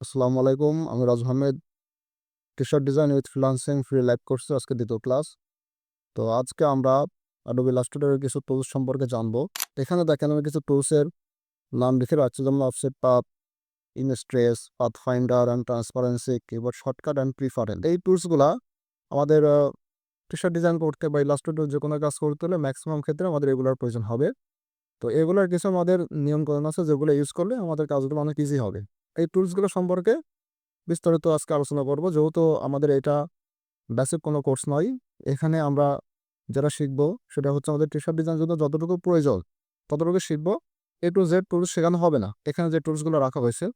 আসসালামু আলাইকুম। আমি Raju Ahmed. T shirt design with freelancing free live কোর্সে আজকে দ্বিতীয় ক্লাস। তো আজকে আমরা অ্যাডোবি ইলাস্ট্রেটরের কিছু টুলস সম্পর্কে জানবো। এখানে দেখেন আমি কিছু টুলসের নাম লিখে রাখছি, যেমন offset path, image trace, path finder and transparency, keyboard shortcut and preference. এই টুলসগুলা আমাদের টি-শার্ট ডিজাইন করতে বা ইলাস্ট্রেটর যে কোনো কাজ করতে হলে ম্যাক্সিমাম ক্ষেত্রে আমাদের এগুলোর প্রয়োজন হবে। তো এগুলোর কিছু আমাদের নিয়মকানুন আছে যেগুলো ইউজ করলে আমাদের কাজগুলো অনেক ইজি হবে। এই টুলসগুলো সম্পর্কে বিস্তারিত আজকে আলোচনা করব। যেহেতু আমাদের এটা বেসিক কোনো কোর্স নয়, এখানে আমরা যারা শিখবো সেটা হচ্ছে আমাদের টি-শার্ট ডিজাইনের জন্য যতটুকু প্রয়োজন ততটুকু শিখবো। এ টু জেড টুলস শেখানো হবে না। এখানে যে টুলসগুলো রাখা হয়েছে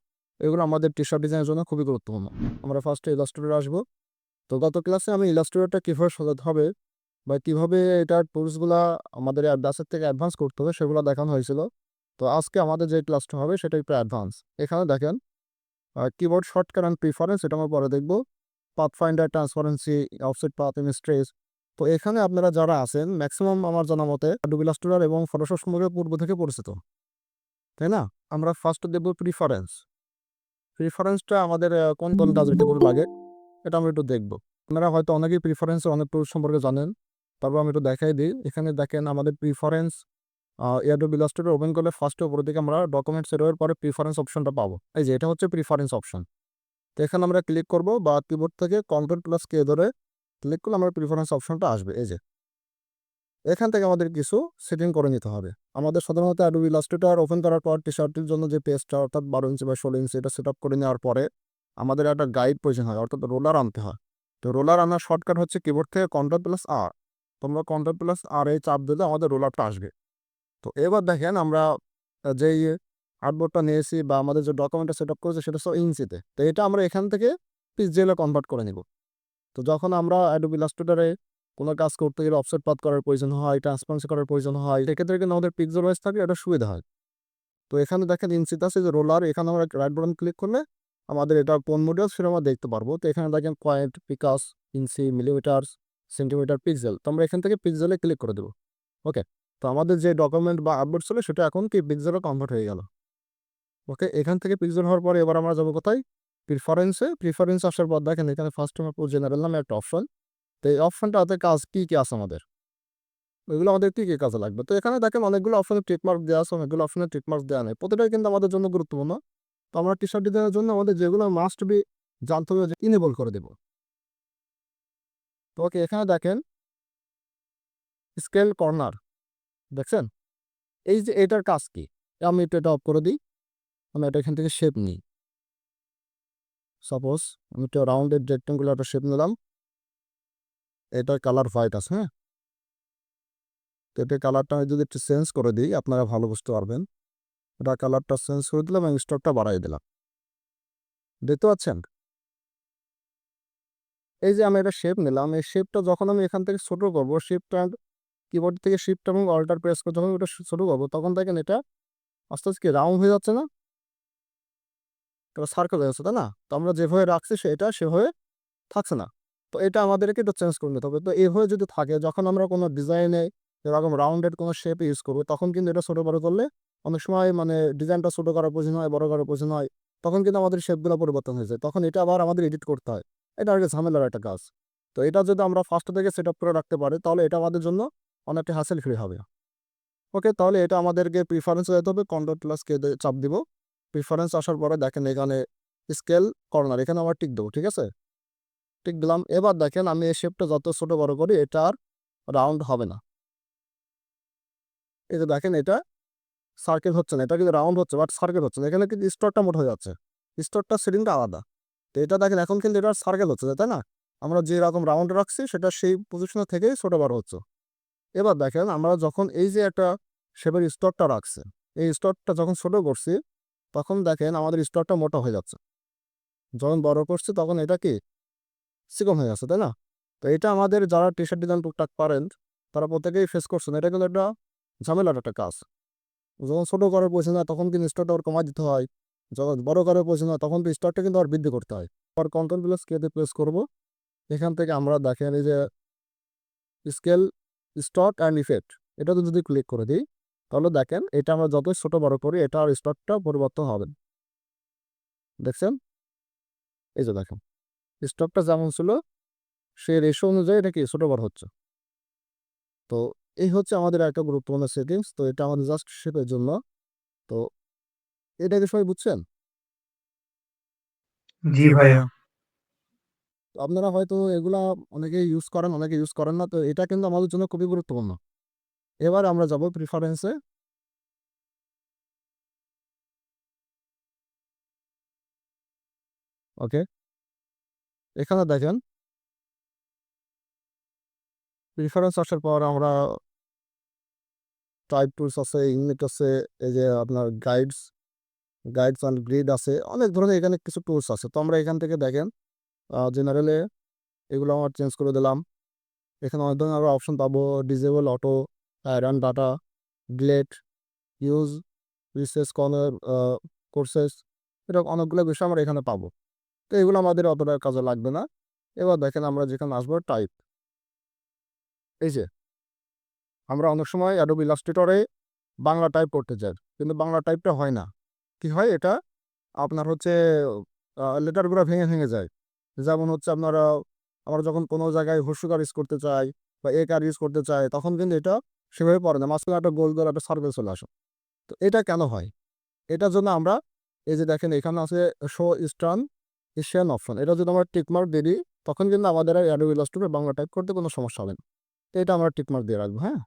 এগুলো আমাদের টি-শার্ট ডিজাইনের জন্য খুবই গুরুত্বপূর্ণ। আমরা ফার্স্টে ইলাস্ট্রেটর আসবো। তো গত ক্লাসে আমি ইলাস্ট্রেটরটা কীভাবে সাজাতে হবে বা কীভাবে এটার টুলসগুলা আমাদের বেসিক থেকে অ্যাডভান্স করতে হবে সেগুলো দেখানো হয়েছিল। তো আজকে আমাদের যে ক্লাসটা হবে সেটা একটু অ্যাডভান্স। এখানে দেখেন কিবোর্ড শর্টকাট অ্যান্ড প্রিফারেন্স, এটা আমরা পরে দেখবো। Path finder, transparency, offset path, image trace. তো এখানে আপনারা যারা আছেন ম্যাক্সিমাম আমার জানা মতে অ্যাডোবি ইলাস্ট্রেটর এবং ফটোশপ সম্পর্কে পূর্ব থেকে পরিচিত, তাই না? আমরা ফার্স্ট দেখব প্রিফারেন্স। প্রিফারেন্সটা আমাদের কোন কোন কাজে করে লাগে এটা আমরা একটু দেখব। আপনারা হয়তো অনেকেই প্রিফারেন্সে অনেক টুল সম্পর্কে জানেন, তারপর আমি একটু দেখাই দিই। এখানে দেখেন আমাদের প্রিফারেন্স অ্যাডোবি ইলাস্ট্রেটর ওপেন করলে ফার্স্টে উপরের দিকে আমরা ডকুমেন্ট সেট হওয়ার পরে প্রিফারেন্স অপশনটা পাবো। এই যে এটা হচ্ছে প্রিফারেন্স অপশন। তো এখানে আমরা ক্লিক করব বা কিবোর্ড থেকে কন্ট্রোল প্লাস কে ধরে ক্লিক করলে আমার প্রিফারেন্স অপশনটা আসবে। এই যে এখান থেকে আমাদের কিছু সেটিং করে নিতে হবে। আমাদের সাধারণত অ্যাডোবি ইলাস্ট্রেটর ওপেন করার পর টি-শার্টের জন্য যে পেজটা অর্থাৎ 12 ইঞ্চি বা 16 ইঞ্চি এটা সেট আপ করে নেওয়ার পরে আমাদের একটা গাইড প্রয়োজন হয়, অর্থাৎ রোলার আনতে হয়। তো রোলার আনার শর্টকাট হচ্ছে কিবোর্ড থেকে কন্ট্রোল প্লাস আর। তোমরা কন্ট্রোল প্লাস আর এ চাপ দিলে আমাদের রোলারটা আসবে। তো এবার দেখেন আমরা যেই আর্টবোর্ডটা নিয়েছি বা আমাদের যে ডকুমেন্টটা সেট আপ করেছি সেটা সব ইঞ্চিতে। তো এটা আমরা এখান থেকে পিক্সেলে কনভার্ট করে নিব। তো যখন আমরা অ্যাডোবি ইলাস্ট্রেটরে কোনো কাজ করতে গেলে অফসেট পাথ করার প্রয়োজন হয়, ট্রান্সপারেন্সি করার প্রয়োজন হয়, সেক্ষেত্রে কিন্তু আমাদের পিক্সেল ওয়াইজ থাকে, এটা সুবিধা হয়। তো এখানে দেখেন ইঞ্চিতে আছে যে রোলার, এখানে আমরা রাইট বাটন ক্লিক করলে আমাদের এটা কোন মডিউল সেটা আমরা দেখতে পারবো। তো এখানে দেখেন পয়েন্ট, পিকাস, ইঞ্চি, মিলিমিটার, সেন্টিমিটার, পিক্সেল। তো আমরা এখান থেকে পিক্সেলে ক্লিক করে দেবো। ওকে, তো আমাদের যে ডকুমেন্ট বা আর্টবোর্ড ছিল সেটা এখন কি পিক্সেলে কনভার্ট হয়ে গেল। ওকে, এখান থেকে পিক্সেল হওয়ার পরে এবার আমরা যাবো কোথায়? প্রিফারেন্সে। প্রিফারেন্স আসার পর দেখেন এখানে ফার্স্ট আমরা জেনারেল নামে একটা অপশন। তো এই অপশনটাতে কাজ কি আছে আমাদের, ওইগুলো আমাদের কি কাজে লাগবে। তো এখানে দেখেন অনেকগুলো অপশনে টিকমার্ক দেওয়া আছে, অনেকগুলো অপশনে টিকমার্ক দেওয়া নেই। প্রতিটাই কিন্তু আমাদের জন্য গুরুত্বপূর্ণ। তো আমরা টি-শার্ট ডিজাইনের জন্য আমাদের যেগুলো মাস্ট বি জানতে হবে যে ইনেবল করে দেব। তো ওকে, এখানে দেখেন স্কেল কর্নার, দেখছেন? এই যে এটার কাজ কি? আমি একটু এটা অফ করে দিই। আমি এটা এখান থেকে শেপ নিই। সাপোজ আমি একটা রাউন্ডেড রেক্টেঙ্গুলার একটা শেপ নিলাম। এটার কালার হোয়াইট আছে, হ্যাঁ? তো এটার কালারটা আমি যদি একটু চেঞ্জ করে দিই আপনারা ভালো বুঝতে পারবেন। এটা কালারটা চেঞ্জ করে দিলাম এবং স্টকটা বাড়াই দিলাম। দেখতে পাচ্ছেন? এই যে আমি একটা শেপ নিলাম, এই শেপটা যখন আমি এখান থেকে ছোট করবো, শিফট অ্যান্ড কিবোর্ড থেকে শিফট এবং অল্টার প্রেস করে যখন ওটা ছোট করবো তখন দেখেন এটা আস্তে আস্তে রাউন্ড হয়ে যাচ্ছে না? এটা সার্কেল হয়ে যাচ্ছে, তাই না? তো আমরা যেভাবে রাখছি সেভাবে থাকছে না। তো এটা আমাদেরকে একটু চেঞ্জ করে নিতে হবে। তো এভাবে যদি থাকে যখন আমরা কোনো ডিজাইনে এরকম রাউন্ডেড কোনো শেপ ইউজ করবো তখন কিন্তু এটা ছোট বড় করলে অনেক সময় মানে ডিজাইনটা ছোট করার প্রয়োজন হয়, বড় করার প্রয়োজন হয়। তখন কিন্তু আমাদের শেপগুলো পরিবর্তন হয়ে যায়। তখন এটা আবার আমাদের এডিট করতে হয়। এটা আরকি ঝামেলার একটা কাজ। তো এটা যদি আমরা ফার্স্ট থেকে সেট আপ করে রাখতে পারি তাহলে এটা আমাদের জন্য অনেকটা হ্যাসেল ফ্রি হবে। ওকে, তাহলে এটা আমাদেরকে প্রিফারেন্সে যেতে হবে। কন্ট্রোল প্লাস কে চাপ দিব। প্রিফারেন্স আসার পরে দেখেন এখানে স্কেল কর্নার, এখানে আমার টিক দেবো। ঠিক আছে, টিক দিলাম। এবার দেখেন আমি এই শেপটা যত ছোট বড় করি এটা আর রাউন্ড হবে না। এই যে দেখেন এটা সার্কেল হচ্ছে না, এটা কিন্তু রাউন্ড হচ্ছে বাট সার্কেল হচ্ছে না। এখানে কিন্তু স্টোরটা মোট হয়ে যাচ্ছে, স্টোরটা সেটিংটা আলাদা। তো এটা দেখেন এখন কিন্তু এটা সার্কেল হচ্ছে, তাই না? আমরা যে রকম রাউন্ড রাখছি সেটা সেই পজিশনে থেকেই ছোট বড় হচ্ছে। এবার দেখেন আমরা যখন এই যে একটা শেপের স্টোরটা রাখছে, এই স্টোরটা যখন ছোট করছি তখন দেখেন আমাদের স্টোরটা মোটা হয়ে যাচ্ছে। যখন বড় করছি তখন এটা কি চিকন হয়ে যাচ্ছে, তাই না? তো এটা আমাদের যারা টি-শার্ট ডিজাইন টুকটাক পারেন তারা প্রত্যেকেই ফেস করছেন। এটা কিন্তু একটা ঝামেলার একটা কাজ। যখন ছোট করার প্রয়োজন হয় তখন কিন্তু স্টোরটা আবার কমায় দিতে হয়, যখন বড় করার প্রয়োজন হয় তখন তো স্টোরটা কিন্তু আবার বৃদ্ধি করতে হয়। আবার কন্ট্রোল প্লাস কে দিয়ে প্রেস করবো। এখান থেকে আমরা দেখেন এই যে স্কেল, স্টক অ্যান্ড ইফেক্ট, এটাতে যদি ক্লিক করে দিই তাহলে দেখেন এটা আমরা যতই ছোট বড় করি এটা আর স্টকটা পরিবর্তন হবে না। দেখছেন? এই যে দেখেন স্টকটা যেমন ছিল সেই রেশো অনুযায়ী এটা কি ছোট বড় হচ্ছে। তো এই হচ্ছে আমাদের একটা গুরুত্বপূর্ণ সেটিংস। তো এটা আমাদের জাস্ট শেপের জন্য। তো এটাকে সবাই বুঝছেন? জি ভাইয়া। তো আপনারা হয়তো এগুলা অনেকে ইউজ করেন, অনেকে ইউজ করেন না। তো এটা কিন্তু আমাদের জন্য খুবই গুরুত্বপূর্ণ। এবার আমরা যাব প্রিফারেন্সে। ওকে, এখানে দেখেন প্রিফারেন্স আসার পর আমরা টাইপ টুলস আছে, ইউনিট আছে, এই যে আপনার গাইডস অ্যান্ড গ্রিড আছে, অনেক ধরনের এখানে কিছু টুলস আছে। তো আমরা এখান থেকে দেখেন জেনারেলে এগুলো আমার চেঞ্জ করে দিলাম। এখানে অনেক ধরনের আরও অপশন পাবো, disable auto, run data, delete, use recess corner, courses, এরকম অনেকগুলো বিষয় আমরা এখানে পাবো। তো এগুলো আমাদের অতটা কাজে লাগবে না। এবার দেখেন আমরা যেখানে আসবো টাইপ, এই যে আমরা অনেক সময় অ্যাডোবি ইলাস্ট্রেটরে বাংলা টাইপ করতে চাই, কিন্তু বাংলা টাইপটা হয় না। কি হয় এটা আপনার হচ্ছে লেটারগুলো ভেঙে ভেঙে যায়। যেমন হচ্ছে আপনারা আমরা যখন কোনো জায়গায় হস্যকার ইউজ করতে চাই বা এ কার ইউজ করতে চাই, তখন কিন্তু এটা সেভাবে পড়ে না, মাঝখানে একটা গোল গোল একটা সার্কেল চলে আসে। তো এটা কেন হয়? এটার জন্য আমরা এই যে দেখেন এখানে আছে শো ইস্টার্ন এশিয়ান অপশন, এটা যদি আমরা টিকমার্ক দিয়ে দিই তখন কিন্তু আমাদের অ্যাডোবি ইলাস্ট্রেটরে বাংলা টাইপ করতে কোনো সমস্যা হবে না। তো এটা আমরা টিকমার্ক দিয়ে রাখবো। হ্যাঁ,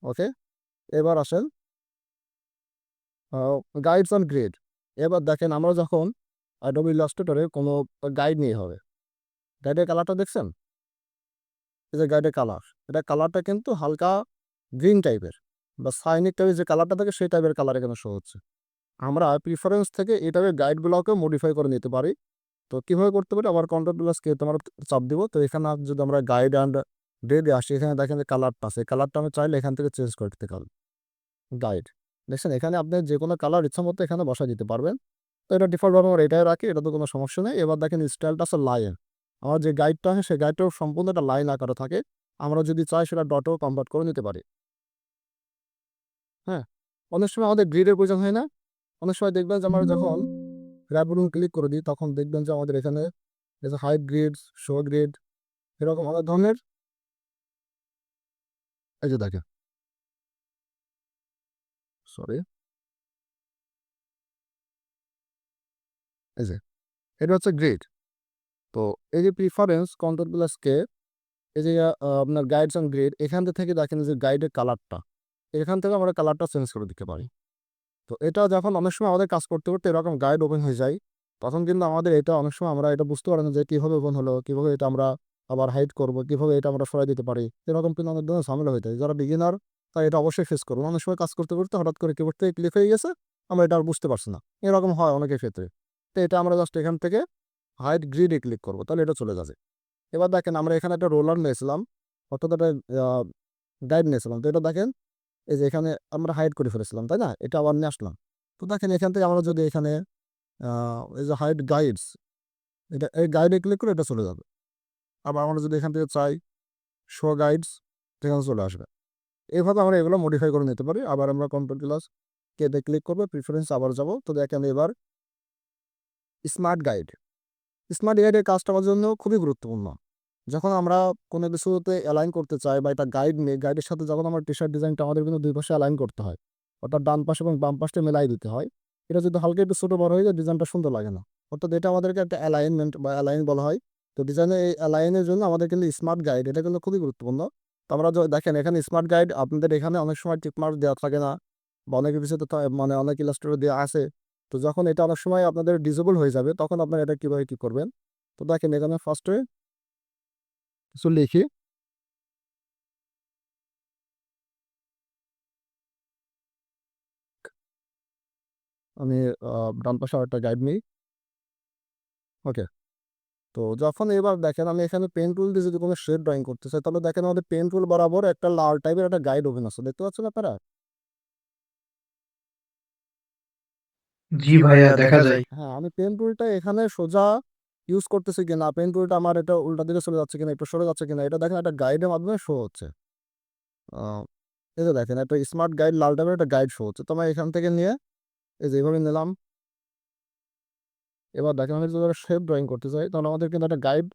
ওকে। এবার আসেন গাইডস অন গ্রিড। এবার দেখেন আমরা যখন অ্যাডোবি ইলাস্ট্রেটরে কোনো গাইড নিয়ে হবে, গাইডের কালারটা দেখছেন? এই যে গাইডের কালার, এটা কালারটা কিন্তু হালকা গ্রিন টাইপের বা সাইনিক টাইপের যে কালারটা থাকে সেই টাইপের কালার এখানে শো হচ্ছে। আমরা প্রিফারেন্স থেকে এই টাইপের গাইডগুলোকে মডিফাই করে নিতে পারি। তো কীভাবে করতে পারি? আবার কন্ট্রোল প্লাস কে তোমার চাপ দিব। তো এখানে যদি আমরা গাইড অ্যান্ড ডে আসি, এখানে দেখেন যে কালারটা আছে, কালারটা আমি চাইলে এখান থেকে চেঞ্জ করতে পারি। গাইড দেখছেন, এখানে আপনি যে কোনো কালার ইচ্ছা মতো এখানে বসা দিতে পারবেন। তো এটা ডিফল্টভাবে আমরা এটাই রাখি, এটা তো কোনো সমস্যা নেই। এবার দেখেন স্টাইলটা আছে লাইন। আমার যে গাইডটা আছে সেই গাইডটাও সম্পূর্ণ একটা লাইন আকারে থাকে। আমরা যদি চাই সেটা ডটেও কনভার্ট করে নিতে পারি। হ্যাঁ, অনেক সময় আমাদের গ্রিডের প্রয়োজন হয় না। অনেক সময় দেখবেন যে আমরা যখন গ্র্যাব বুটন ক্লিক করে দিই তখন দেখবেন যে আমাদের এখানে এই যে হাইড গ্রিড, শো গ্রিড, এরকম অনেক ধরনের, এই যে দেখেন, সরি, এই যে এটা হচ্ছে গ্রিড। তো এই যে প্রিফারেন্স কন্ট্রোল প্লাস কে, এই যে আপনার গাইডস অ্যান্ড গ্রিড, এখান থেকে দেখেন যে গাইডের কালারটা, এখান থেকে আমরা কালারটা চেঞ্জ করে দিতে পারি। তো এটা যখন অনেক সময় আমাদের কাজ করতে করতে এরকম গাইড ওপেন হয়ে যায়, তখন কিন্তু আমাদের এটা অনেক সময় আমরা এটা বুঝতে পারি না যে কীভাবে ওপেন হলো, কীভাবে এটা আমরা আবার হাইড করবো, কীভাবে এটা আমরা সরাই দিতে পারি। এরকম কিন্তু অনেক ধরনের ঝামেলা হয়ে যায়। যারা বিগিনার তাই এটা অবশ্যই ফেস করবো। অনেক সময় কাজ করতে করতে হঠাৎ করে কিবোর্ড থেকে ক্লিক হয়ে গেছে, আমরা এটা আর বুঝতে পারছি না। এরকম হয় অনেকের ক্ষেত্রে। তো এটা আমরা জাস্ট এখান থেকে হাইড গ্রিডে ক্লিক করবো, তাহলে এটা চলে যাবে। এবার দেখেন আমরা এখানে একটা রোলার নিয়েছিলাম, অর্থাৎ একটা গাইড নিয়েছিলাম। তো এটা দেখেন এই যে এখানে আমরা হাইড করে ফেলেছিলাম, তাই না? এটা আবার নিয়ে আসলাম। তো দেখেন এখান থেকে আমরা যদি এখানে এই যে হাইড গাইডস, এটা এই গাইডে ক্লিক করে এটা চলে যাবে। আবার আমরা যদি এখান থেকে চাই শো গাইডস, সেখানে চলে আসবে। এইভাবে আমরা এগুলো মডিফাই করে নিতে পারি। আবার আমরা কন্ট্রোল প্লাস কেতে ক্লিক করবো, প্রিফারেন্স আবার যাব। তো দেখেন এবার স্মার্ট গাইড, স্মার্ট গাইডের কাজটা আমার জন্য খুবই গুরুত্বপূর্ণ। যখন আমরা কোনো কিছুতে অ্যালাইন করতে চাই বা এটা গাইড নিয়ে, গাইডের সাথে যখন আমার টি শার্ট ডিজাইনটা আমাদের কিন্তু দুই পাশে অ্যালাইন করতে হয়, অর্থাৎ ডান পাশে এবং বাম পাশে মেলাই দিতে হয়। এটা যদি হালকা একটু ছোটো বড় হয়ে যায় ডিজাইনটা সুন্দর লাগে না। অর্থাৎ এটা আমাদেরকে একটা অ্যালাইনমেন্ট বা অ্যালাইন বলা হয়। তো ডিজাইনের এই অ্যালাইনের জন্য আমাদের কিন্তু স্মার্ট গাইড এটা কিন্তু খুবই গুরুত্বপূর্ণ। তো আমরা দেখেন এখানে স্মার্ট গাইড আপনাদের এখানে অনেক সময় টিকমার্ক দেওয়া থাকে না, বা অনেক কিছুতে মানে অনেক ইলাস্ট্রেটর দেওয়া আছে। তো যখন এটা অনেক সময় আপনাদের ডিসেবল হয়ে যাবে তখন আপনারা এটা কীভাবে কী করবেন? তো দেখেন এখানে ফার্স্টে কিছু লিখি, আমি ডান পাশে আরেকটা গাইড নিই। ওকে, তো যখন এবার দেখেন আমি এখানে পেন টুল দিয়ে যদি কোনো শেড ড্রয়িং করতে চাই, তাহলে দেখেন আমাদের পেন টুল বরাবর একটা লাল টাইপের একটা গাইড ওপেন আছে, দেখতে পাচ্ছেন আপনারা? জি ভাইয়া, দেখা যায়। হ্যাঁ, আমি পেন টুলটা এখানে সোজা ইউজ করতেছি কিনা, পেন টুলটা আমার এটা উল্টা দিকে চলে যাচ্ছে কিনা, একটু সরে যাচ্ছে কিনা, এটা দেখেন একটা গাইডের মাধ্যমে শো হচ্ছে। আহ, এই যে দেখেন একটা স্মার্ট গাইড লাল টাইপের একটা গাইড শো হচ্ছে। তো আমি এখান থেকে নিয়ে এই যে এইভাবে নিলাম, এবার দেখেন আমি যদি শেপ ড্রয়িং করতে চাই তাহলে আমাদের কিন্তু একটা গাইড,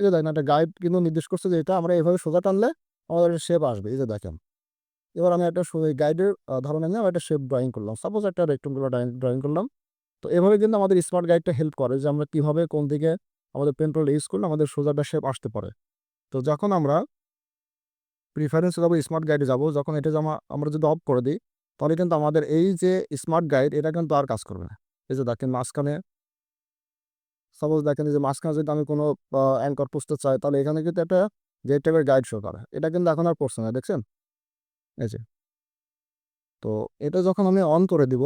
এই যে দেখেন একটা গাইড কিন্তু নির্দেশ করছে যে এটা আমরা এভাবে সোজা টানলে আমাদের শেপ আসবে। এই যে দেখেন এবার আমি একটা গাইডের ধরনের নিয়ে আমি একটা শেপ ড্রয়িং করলাম, সাপোজ একটা রেক্টেঙ্গুলার ড্রয়িং করলাম। তো এভাবে কিন্তু আমাদের স্মার্ট গাইডটা হেল্প করে যে আমরা কিভাবে কোন দিকে আমাদের পেন টুলটা ইউজ করলে আমাদের সোজাটা শেপ আসতে পারে। তো যখন আমরা প্রিফারেন্সে যাবো, স্মার্ট গাইডে যাবো, যখন এটা আমরা যদি অফ করে দিই তাহলে কিন্তু আমাদের এই যে স্মার্ট গাইড এটা কিন্তু আর কাজ করবে না। এই যে দেখেন মাঝখানে, সাপোজ দেখেন এই যে মাঝখানে যদি আমি কোনো অ্যাঙ্কর পুষতে চাই তাহলে এখানে কিন্তু একটা যে টাইপের গাইড শো করে, এটা কিন্তু এখন আর পড়ছে না, দেখছেন? এই যে, তো এটা যখন আমি অন করে দিব,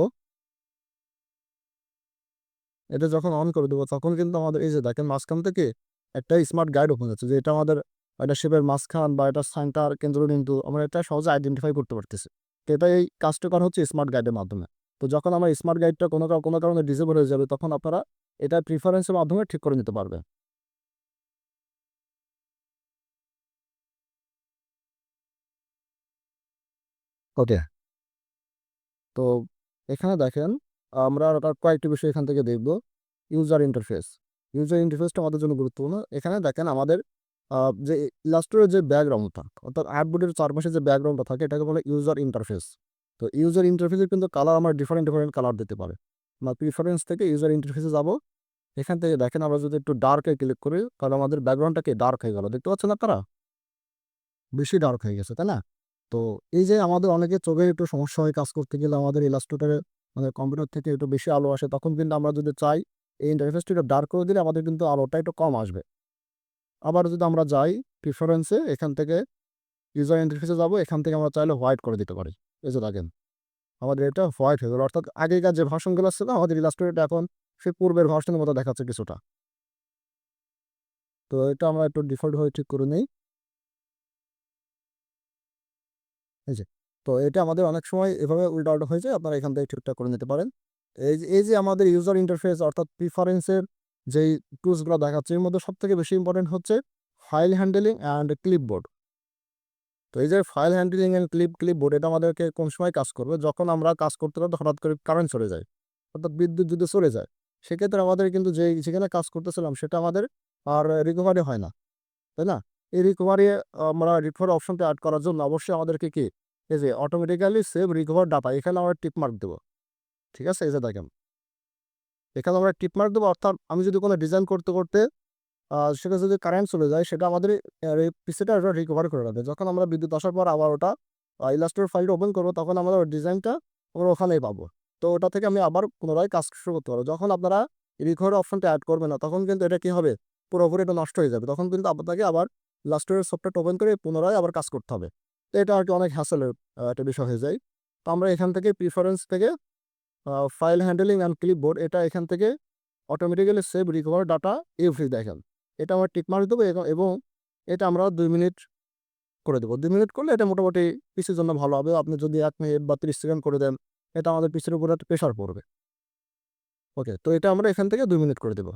এটা যখন অন করে দেবো তখন কিন্তু আমাদের এই যে দেখেন মাঝখান থেকে একটা স্মার্ট গাইড ওপেন হচ্ছে, যে এটা আমাদের একটা শেপের মাঝখান বা এটা সেন্টার কেন্দ্র কিন্তু আমরা এটা সহজে আইডেন্টিফাই করতে পারতেছি। তো এটা এই কাজটা করা হচ্ছে স্মার্ট গাইডের মাধ্যমে। তো যখন আমার স্মার্ট গাইডটা কোনো কারণে ডিসেবল হয়ে যাবে তখন আপনারা এটা প্রিফারেন্সের মাধ্যমে ঠিক করে নিতে পারবেন। ওকে, তো এখানে দেখেন আমরা আর কয়েকটি বিষয় এখান থেকে দেখব। ইউজার ইন্টারফেস, ইউজার ইন্টারফেসটা আমাদের জন্য গুরুত্বপূর্ণ। এখানে দেখেন আমাদের যে ইলাস্ট্রেটর যে ব্যাকগ্রাউন্ডটা, অর্থাৎ আর্টবোর্ডের চারপাশে যে ব্যাকগ্রাউন্ডটা থাকে এটাকে বলে ইউজার ইন্টারফেস। তো ইউজার ইন্টারফেসের কিন্তু কালার আমরা ডিফারেন্ট ডিফারেন্ট কালার দিতে পারে। আমরা প্রিফারেন্স থেকে ইউজার ইন্টারফেসে যাব, এখান থেকে দেখেন আমরা যদি একটু ডার্কে ক্লিক করি তাহলে আমাদের ব্যাকগ্রাউন্ডটাকে ডার্ক হয়ে গেল, দেখতে পাচ্ছেন আপনারা? বেশি ডার্ক হয়ে গেছে, তাই না? তো এই যে আমাদের অনেকে চোখে একটু সমস্যা হয় কাজ করতে গেলে, আমাদের ইলাস্ট্রেটরে মানে কম্পিউটার থেকে একটু বেশি আলো আসে, তখন কিন্তু আমরা যদি চাই এই ইন্টারফেসটা একটু ডার্ক করে দিলে আমাদের কিন্তু আলোটা একটু কম আসবে। আবার যদি আমরা যাই প্রিফারেন্সে, এখান থেকে ইউজার ইন্টারফেসে যাব, এখান থেকে আমরা চাইলে হোয়াইট করে দিতে পারি। এই যে দেখেন আমাদের এটা হোয়াইট হয়ে গেল, অর্থাৎ আগেকার যে ভার্সনগুলো ছিল আমাদের ইলাস্ট্রেটরটা এখন সেই পূর্বের ভার্সনের মতো দেখাচ্ছে কিছুটা। তো এটা আমরা একটু ডিফল্ট হয়ে ঠিক করে নিই। এই যে, তো এটা আমাদের অনেক সময় এভাবে উল্টা হয়ে যায়, আপনারা এখান থেকে ঠিকঠাক করে নিতে পারেন। এই যে আমাদের ইউজার ইন্টারফেস অর্থাৎ প্রিফারেন্সের যেই টুলসগুলো দেখাচ্ছে এর মধ্যে সবথেকে বেশি ইম্পর্টেন্ট হচ্ছে ফাইল হ্যান্ডেলিং অ্যান্ড ক্লিপবোর্ড। তো এই যে ফাইল হ্যান্ডলিং অ্যান্ড ক্লিপবোর্ড এটা আমাদেরকে কোন সময় কাজ করবে, যখন আমরা কাজ করতে করতে হঠাৎ করে কারেন্ট চলে যায়, অর্থাৎ বিদ্যুৎ যদি চলে যায়, সেক্ষেত্রে আমাদের কিন্তু যেখানে কাজ করতেছিলাম সেটা আমাদের আর রিকভারি হয় না, তাই না? এই রিকভারি আমরা রিকভারি অপশনটা অ্যাড করার জন্য অবশ্যই আমাদেরকে কি, এই যে অটোমেটিক্যালি সেভ রিকভার ডাটা, এখানে আমরা টিক মার্ক দেবো। ঠিক আছে, এই যে দেখেন এখানে আমরা টিক মার্ক দেবো, অর্থাৎ আমি যদি কোনো ডিজাইন করতে করতে সেটা যদি কারেন্ট চলে যায় সেটা আমাদের পিসিটা ওটা রিকভার করে রাখবে। যখন আমরা বিদ্যুৎ আসার পর আবার ওটা ইলাস্ট্রেটর ফাইলটা ওপেন করবো তখন আমাদের ওই ডিজাইনটা আমরা ওখানেই পাবো। তো ওটা থেকে আমি আবার পুনরায় কাজ শুরু করতে পারবো। যখন আপনারা রিকভার অপশনটা অ্যাড করবে না তখন কিন্তু এটা কি হবে, পুরোপুরি এটা নষ্ট হয়ে যাবে, তখন কিন্তু আপনাকে আবার ইলাস্ট্রেটর সফটওয়্যারটা ওপেন করে পুনরায় আবার কাজ করতে হবে। তো এটা আর কি অনেক হ্যাসেলের একটা বিষয় হয়ে যায়। তো আমরা এখান থেকে প্রিফারেন্স থেকে ফাইল হ্যান্ডলিং অ্যান্ড ক্লিপবোর্ড, এটা এখান থেকে automatically save recover data every দেখেন, এটা আমরা টিক মার্ক দেবো এবং এটা আমরা 2 মিনিট করে দেবো। 2 মিনিট করলে এটা মোটামুটি পিসির জন্য ভালো হবে। আপনি যদি 1 মিনিট বা 30 সেকেন্ড করে দেন এটা আমাদের পিসির উপরে একটা প্রেশার পড়বে। ওকে, তো এটা আমরা এখান থেকে 2 মিনিট করে দেবো।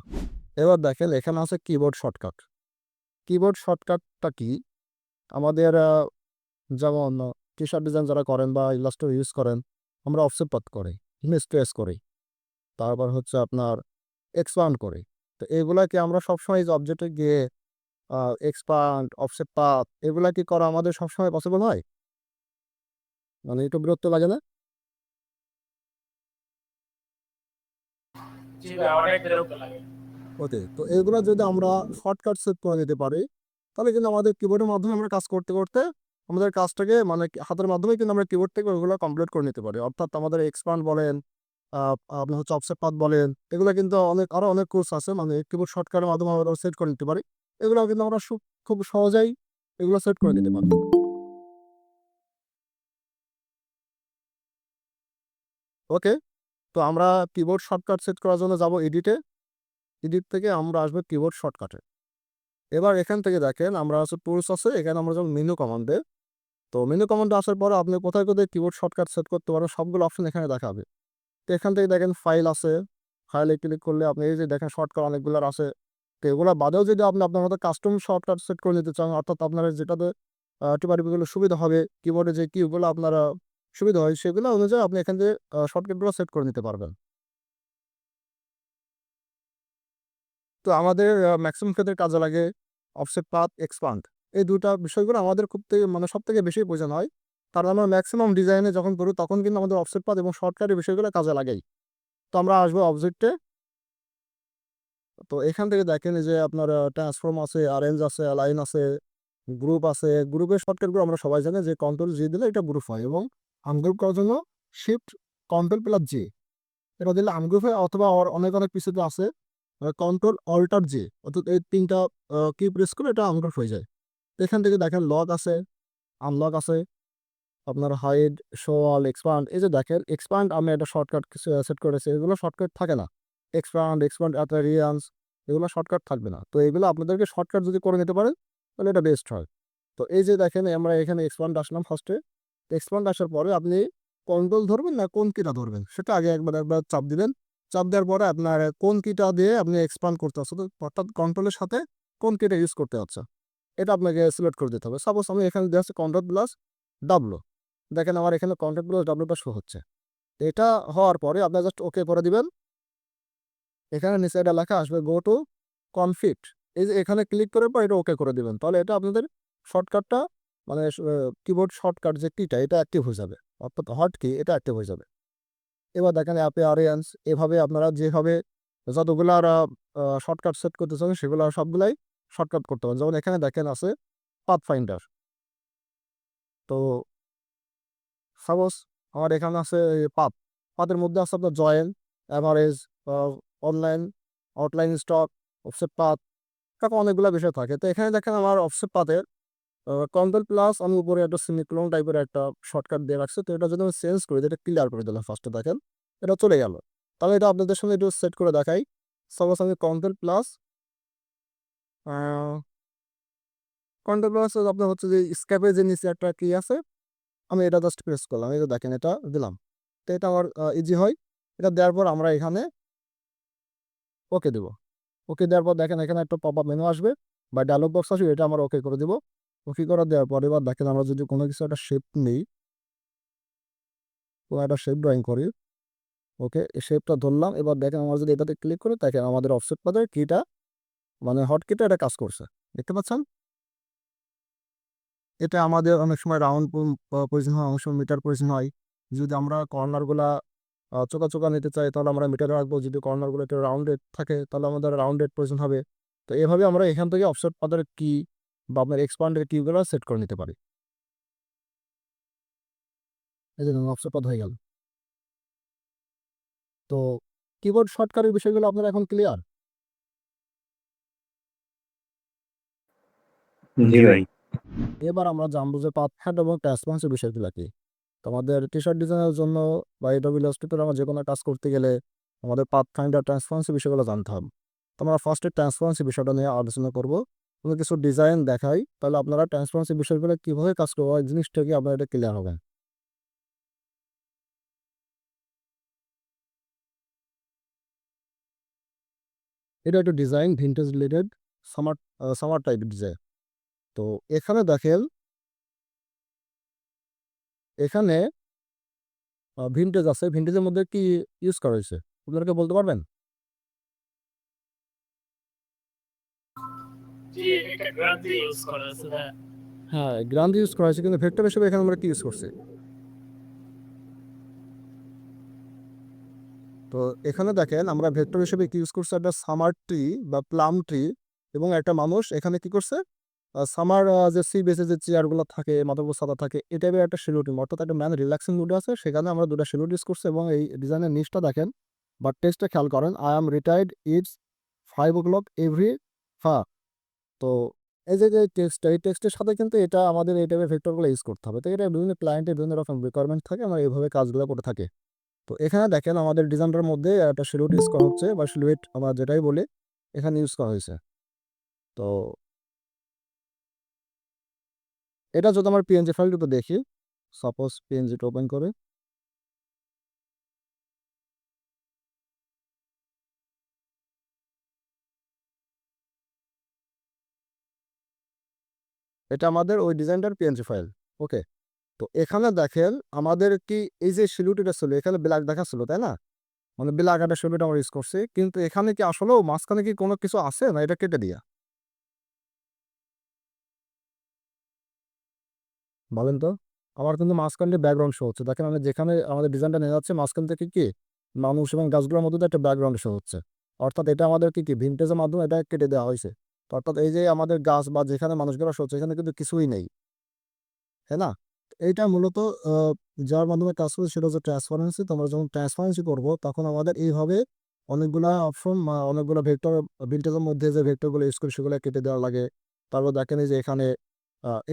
এবার দেখেন এখানে আছে কিবোর্ড শর্টকাট। কিবোর্ড শর্টকাটটা কি, আমাদের যেমন টি শার্ট ডিজাইন যারা করেন বা ইলাস্ট্রেটর ইউজ করেন, আমরা অফসেট পাথ করি, ইমেজ ট্রেস করি, তারপর হচ্ছে আপনার এক্সপান্ড করি। তো এগুলাকে আমরা সবসময় যে অবজেক্টে গিয়ে এক্সপান্ড, অফসেট পাথ এগুলা কি করা আমাদের সবসময় পসিবল হয়? মানে একটু বিরক্ত লাগে না? জি ভাই, অনেক বিরক্ত লাগে। ওকে, তো এগুলো যদি আমরা শর্টকাট সেট করে নিতে পারি তাহলে কিন্তু আমাদের কিবোর্ডের মাধ্যমে আমরা কাজ করতে করতে আমাদের কাজটাকে মানে হাতের মাধ্যমে কিন্তু আমরা কিবোর্ড থেকে ওগুলো কমপ্লিট করে নিতে পারি। অর্থাৎ আমাদের এক্সপান্ড বলেন, আপনার হচ্ছে অফসেট পাথ বলেন, এগুলো কিন্তু আরো অনেক কোর্স আছে, মানে কিবোর্ড শর্টকাটের মাধ্যমে আমরা সেট করে নিতে পারি। এগুলো কিন্তু আমরা খুব সহজেই এগুলো সেট করে নিতে পারি। ওকে, তো আমরা কিবোর্ড শর্টকাট সেট করার জন্য যাব এডিটে, এডিট থেকে আমরা আসবো কিবোর্ড শর্টকাটে। এবার এখান থেকে দেখেন আমরা আছে টুলস আছে, এখানে আমরা যখন মেনু কমান্ডে, তো মেনু কমান্ডে আসার পর আপনি কোথায় কোথায় কিবোর্ড শর্টকাট সেট করতে পারেন সবগুলো অপশন এখানে দেখাবে। তো এখান থেকে দেখেন ফাইল আছে, ফাইলে ক্লিক করলে আপনি এই যে দেখেন শর্টকাট অনেকগুলো আছে। তো এগুলো বাদেও যদি আপনি আপনার মতো কাস্টম শর্টকাট সেট করে নিতে চান, অর্থাৎ আপনার যেটাতে টিপাটিপিগুলো সুবিধা হবে, কিবোর্ডে যে কিগুলো আপনারা সুবিধা হয় সেগুলো অনুযায়ী আপনি এখান থেকে শর্টকাটগুলো সেট করে নিতে পারবেন। তো আমাদের ম্যাক্সিমাম ক্ষেত্রে কাজে লাগে অফসেট পাথ, এক্সপান্ড। এই দুটা বিষয়গুলো আমাদের খুব থেকে মানে সব থেকে বেশি প্রয়োজন হয়। কারণ আমরা ম্যাক্সিমাম ডিজাইনে যখন করি তখন কিন্তু আমাদের অফসেট পাথ এবং শর্টকাটের বিষয়গুলো কাজে লাগেই। তো আমরা আসবো অবজেক্টে। তো এখান থেকে দেখেন এই যে আপনার ট্রান্সফর্ম আছে, অ্যারেঞ্জ আছে, অ্যালাইন আছে, গ্রুপ আছে। গ্রুপের শর্টকাটগুলো আমরা সবাই জানি যে কন্ট্রোল জি দিলে এটা গ্রুপ হয়, এবং আনগ্রুপ করার জন্য শিফট কন্ট্রোল প্লাস জি এটা দিলে আনগ্রুপ হয়, অথবা অনেক অনেক পিসিতে আছে কন্ট্রোল অল্টার জি, অর্থাৎ এই তিনটা কি প্রেস করে এটা আনগ্রুপ হয়ে যায়। তো এখান থেকে দেখেন লক আছে, আনলক আছে, আপনার হাইড, শো অল, এক্সপান্ড। এই যে দেখেন এক্সপান্ড আমি একটা শর্টকাট কিছু সেট করেছি, এগুলো শর্টকাট থাকে না। এক্সপান্ড অ্যাটারিয়ান্স এগুলো শর্টকাট থাকবে না। তো এগুলো আপনাদেরকে শর্টকাট যদি করে নিতে পারেন তাহলে এটা বেস্ট হয়। তো এই যে দেখেন আমরা এখানে এক্সপান্ড আসলাম ফার্স্টে। এক্সপান্ড আসার পরে আপনি কন্ট্রোল ধরবেন না কোন কিটা ধরবেন সেটা আগে একবার চাপ দিবেন। চাপ দেওয়ার পরে আপনার কোন কিটা দিয়ে আপনি এক্সপান্ড করতে হচ্ছে, অর্থাৎ কন্ট্রোলের সাথে কোন কিটা ইউজ করতে হচ্ছে এটা আপনাকে সিলেক্ট করে দিতে হবে। সাপোজ আমি এখানে দিয়ে হচ্ছে কন্ট্রোল প্লাস ডাব্লু। দেখেন আমার এখানে কন্ট্রোল প্লাস ডাব্লুটা শো হচ্ছে। এটা হওয়ার পরে আপনার জাস্ট ওকে করে দিবেন। এখানে নিচে এটা লেখা আসবে গো টু কনফিগ। এই যে এখানে ক্লিক করার পর এটা ওকে করে দিবেন, তাহলে এটা আপনাদের শর্টকাটটা মানে কিবোর্ড শর্টকাট যে কিটা এটা অ্যাক্টিভ হয়ে যাবে, অর্থাৎ হট কি এটা অ্যাক্টিভ হয়ে যাবে। এবার দেখেন অ্যাপিয়ারেন্স, এভাবে আপনারা যেভাবে যতগুলো শর্টকাট সেট করতে চান সেগুলো সবগুলাই শর্টকাট করতে পারেন। যেমন এখানে দেখেন আছে পাথ ফাইন্ডার। তো সাপোজ আমার এখানে আছে পাথ, পাথের মধ্যে আছে আপনার join, average, online, outline stock, offset path, তারপর অনেকগুলো বিষয় থাকে। তো এখানে দেখেন আমার অফসেট পাথের কন্ট্রোল প্লাস আমি উপরে একটা সেমিকোলন টাইপের একটা শর্টকাট দিয়ে রাখছি। তো এটা যদি আমি চেঞ্জ করি, এটা ক্লিয়ার করে দিলাম ফার্স্টে, দেখেন এটা চলে গেল। তাহলে এটা আপনাদের সঙ্গে একটু সেট করে দেখাই। সাপোজ আমি কন্ট্রোল প্লাস আপনার হচ্ছে যে স্ক্যাপের যে নিচে একটা কি আছে, আমি এটা জাস্ট প্রেস করলাম, এই যে দেখেন এটা দিলাম। তো এটা আমার ইজি হয়। এটা দেওয়ার পর আমরা এখানে ওকে দেবো। ওকে দেওয়ার পর দেখেন এখানে একটা পপ আপ মেনু আসবে বা ডায়লগ বক্স আসবে, এটা আমরা ওকে করে দেবো। ওকে করে দেওয়ার পর এবার দেখেন আমরা যদি কোনো কিছু একটা শেপ নিই, কোনো একটা শেপ ড্রয়িং করি, ওকে এই শেপটা ধরলাম। এবার দেখেন আমরা যদি এটাতে ক্লিক করি দেখেন আমাদের অফসেট পাথের কিটা মানে হট কিটা এটা কাজ করছে, দেখতে পাচ্ছেন। এটা আমাদের অনেক সময় রাউন্ড প্রয়োজন হয়, অনেক সময় মিটার প্রয়োজন হয়। যদি আমরা কর্নারগুলা চোকা চোকা নিতে চাই তাহলে আমরা মিটারে রাখবো, যদি কর্নারগুলো একটু রাউন্ডেড থাকে তাহলে আমাদের রাউন্ডেড প্রয়োজন হবে। তো এভাবে আমরা এখান থেকে অফসেট পাথের কি বা আপনার এক্সপান্ডের কিগুলো সেট করে নিতে পারি। এই যে অফসেট পাথ হয়ে গেল। তো কিবোর্ড শর্টকাটের বিষয়গুলো আপনারা এখন ক্লিয়ার। জি ভাই। এবার আমরা জানবো যে পাথ হ্যান্ড এবং ট্রান্সপারেন্সির বিষয়গুলো কি। তো আমাদের টি শার্ট ডিজাইনের জন্য বা এডব্লিউ ইলাস্ট্রেটর আমরা যে কোনো কাজ করতে গেলে আমাদের পাথ ফাইন্ডার ট্রান্সপারেন্সি বিষয়গুলো জানতে হবে। তো আমরা ফার্স্টে ট্রান্সপারেন্সি বিষয়টা নিয়ে আলোচনা করব। কোনো কিছু ডিজাইন দেখাই তাহলে আপনারা ট্রান্সপারেন্সি বিষয়গুলো কীভাবে কাজ করবো এই জিনিসটা কি আপনারা এটা ক্লিয়ার হবেন। এটা একটু design vintage related, summer summer টাইপের ডিজাইন। তো এখানে দেখেন এখানে ভিন্টেজ আছে, ভিন্টেজের মধ্যে কি ইউজ করা হয়েছে আপনাদেরকে বলতে পারবেন? হ্যাঁ গ্রান্ড ইউজ করা হয়েছে, কিন্তু ভেক্টর হিসেবে এখানে আমরা কি ইউজ করছি? তো এখানে দেখেন আমরা ভেক্টর হিসেবে কি ইউজ করছি, একটা সামার ট্রি বা প্লাম ট্রি এবং একটা মানুষ এখানে কি করছে সামার যে সি বেসে যে চেয়ারগুলো থাকে মাথার সাদা থাকে এই টাইপের একটা শিলুটিম, অর্থাৎ একটা ম্যান রিল্যাক্সিং মুডে আছে, সেখানে আমরা দুটো শিলুট ইউজ করছি। এবং এই ডিজাইনের নিচটা দেখেন বা টেক্সটটা খেয়াল করেন, I am retired it's 5 o'clock every ফা। তো এই যে টেক্সট, এই টেক্সটের সাথে কিন্তু এটা আমাদের এই টাইপের ভেক্টরগুলো ইউজ করতে হবে। তো এটা বিভিন্ন ক্লায়েন্টের বিভিন্ন রকম রিকোয়ারমেন্ট থাকে, আমরা এইভাবে কাজগুলো করে থাকি। তো এখানে দেখেন আমাদের ডিজাইনটার মধ্যে একটা সিলুয়েট ইউজ করা হচ্ছে বা সিলুয়েট আমরা যেটাই বলি এখানে ইউজ করা হয়েছে। তো এটা যদি আমার পিএনজি ফাইলটা দেখি, সাপোজ পিএনজিটা ওপেন করে, এটা আমাদের ওই ডিজাইনটার পিএনজি ফাইল। ওকে। তো এখানে দেখেন আমাদের কি এই যে সিলুয়েটটা ছিল এখানে ব্ল্যাক দেখাচ্ছিল তাই না? মানে ব্ল্যাক একটা ছবিটা আমরা ইউজ করছি, কিন্তু এখানে কি আসলেও মাঝখানে কি কোনো কিছু আছে না এটা কেটে দিয়া বলেন তো? আমার কিন্তু মাঝখান দিয়ে ব্যাকগ্রাউন্ড শো হচ্ছে। দেখেন আমি যেখানে আমাদের ডিজাইনটা নিয়ে যাচ্ছে মাঝখান থেকে কি মানুষ এবং গাছগুলোর মধ্যে দিয়ে একটা ব্যাকগ্রাউন্ড শো হচ্ছে। অর্থাৎ এটা আমাদের কি ভিনটেজের মাধ্যমে এটা কেটে দেওয়া হয়েছে। তো অর্থাৎ এই যে আমাদের গাছ বা যেখানে মানুষগুলো শো হচ্ছে এখানে কিন্তু কিছুই নেই, তাই না? এইটা মূলত আহ, যার মাধ্যমে কাজ করছে সেটা হচ্ছে ট্রান্সপারেন্সি। তোমরা যখন ট্রান্সপারেন্সি করবো তখন আমাদের এইভাবে অনেকগুলা অপশন অনেকগুলো ভেক্টর ভিনটেজের মধ্যে যে ভেক্টরগুলো ইউজ করি সেগুলো কেটে দেওয়া লাগে। তারপর দেখেন এই যে এখানে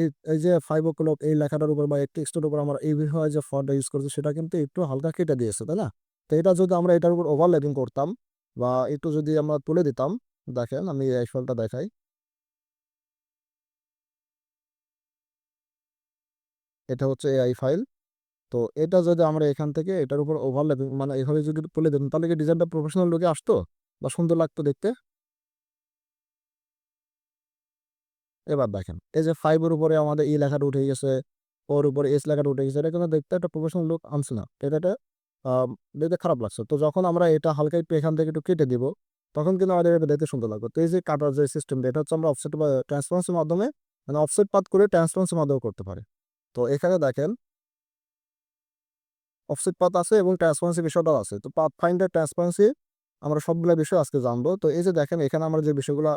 এই এই যে 5 o'clock এই লেখাটার উপর বা এই টেক্সটের উপর আমরা এই বিষয়ে যে ফন্টটা ইউজ করছি সেটা কিন্তু একটু হালকা কেটে দিয়েছে, তাই না? তো এটা যদি আমরা এটার উপর ওভারল্যাপিং করতাম বা একটু যদি আমরা তুলে দিতাম, দেখেন আমি এই ফাইলটা দেখাই। এটা হচ্ছে এআই ফাইল। তো এটা যদি আমরা এখান থেকে এটার উপর ওভারল্যাপিং মানে এভাবে যদি তুলে দিতাম তাহলে কি ডিজাইনটা প্রফেশনাল লুকে আসতো বা সুন্দর লাগতো দেখতে। এবার দেখেন এই যে 5-এর উপরে আমাদের ই লেখাটা উঠে গেছে, ওর উপরে এস লেখাটা উঠে গেছে, এটা কিন্তু দেখতে একটা প্রফেশনাল লুক আনছে না, এটা দেখতে খারাপ লাগছে। তো যখন আমরা এটা হালকা একটু এখান থেকে একটু কেটে দিব তখন কিন্তু আমাদের এটা দেখতে সুন্দর লাগবে। তো এই যে কাটার যে সিস্টেম এটা হচ্ছে আমরা অফসেট বা ট্রান্সপারেন্সির মাধ্যমে মানে অফসেট পাত করে ট্রান্সপারেন্সির মাধ্যমে করতে পারি। তো এখানে দেখেন অফসেট পাথ আছে এবং ট্রান্সপারেন্সি বিষয়টাও আছে। তো পাথ ফাইন্ডার ট্রান্সপারেন্সি আমরা সবগুলো বিষয় আজকে জানবো। তো এই যে দেখেন এখানে আমরা যে বিষয়গুলো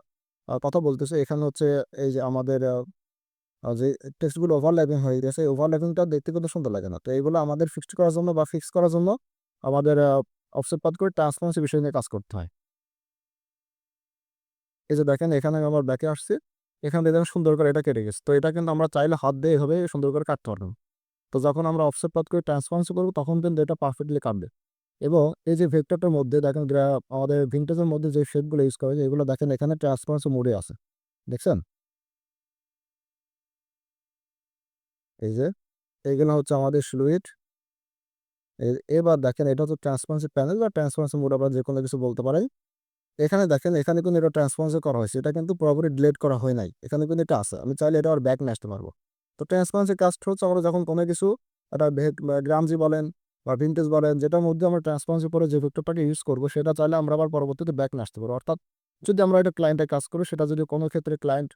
কথা বলতেছি এখানে হচ্ছে এই যে আমাদের যে টেক্সটগুলো ওভারল্যাপিং হয়ে গেছে এই ওভারল্যাপিংটা দেখতে কিন্তু সুন্দর লাগে না। তো এইগুলো আমাদের ফিক্সড করার জন্য বা ফিক্স করার জন্য আমাদের অফসেট পাথ করে ট্রান্সপারেন্সি বিষয় নিয়ে কাজ করতে হয়। এই যে দেখেন এখানে আমার ব্যাকে আসছে, এখান থেকে দেখেন সুন্দর করে এটা কেটে গেছে। তো এটা কিন্তু আমরা চাইলে হাত দিয়ে এভাবে সুন্দর করে কাটতে পারবো। তো যখন আমরা অফসেট পাথ করে ট্রান্সপারেন্সি করবো তখন কিন্তু এটা পারফেক্টলি কাটবে। এবং এই যে ভেক্টরটার মধ্যে দেখেন আমাদের ভিনটেজের মধ্যে যে শেপগুলো ইউজ করা হয় এগুলো দেখেন এখানে ট্রান্সপারেন্সি মোডে আছে, দেখছেন? এই যে এইগুলো হচ্ছে আমাদের ফ্লুইড। এবার দেখেন এটা হচ্ছে ট্রান্সপারেন্সি প্যানেল বা ট্রান্সপারেন্সি মোড আমরা যে কোনো কিছু বলতে পারি। এখানে দেখেন এখানে কিন্তু এটা ট্রান্সপারেন্সি করা হয়েছে, এটা কিন্তু পুরোপুরি ডিলিট করা হয় নাই, এখানে কিন্তু এটা আছে, আমি চাইলে এটা আর ব্যাক নিয়ে আসতে পারবো। তো ট্রান্সপারেন্সি কাজটা হচ্ছে আমরা যখন কোনো কিছু একটা গ্রামজি বলেন বা ভিনটেজ বলেন যেটার মধ্যে আমরা ট্রান্সপারেন্সি পরে যে ভেক্টরটাকে ইউজ করবো সেটা চাইলে আমরা আবার পরবর্তীতে ব্যাক নিয়ে আসতে পারবো। অর্থাৎ যদি আমরা এটা ক্লায়েন্টে কাজ করি সেটা যদি কোনো ক্ষেত্রে ক্লায়েন্ট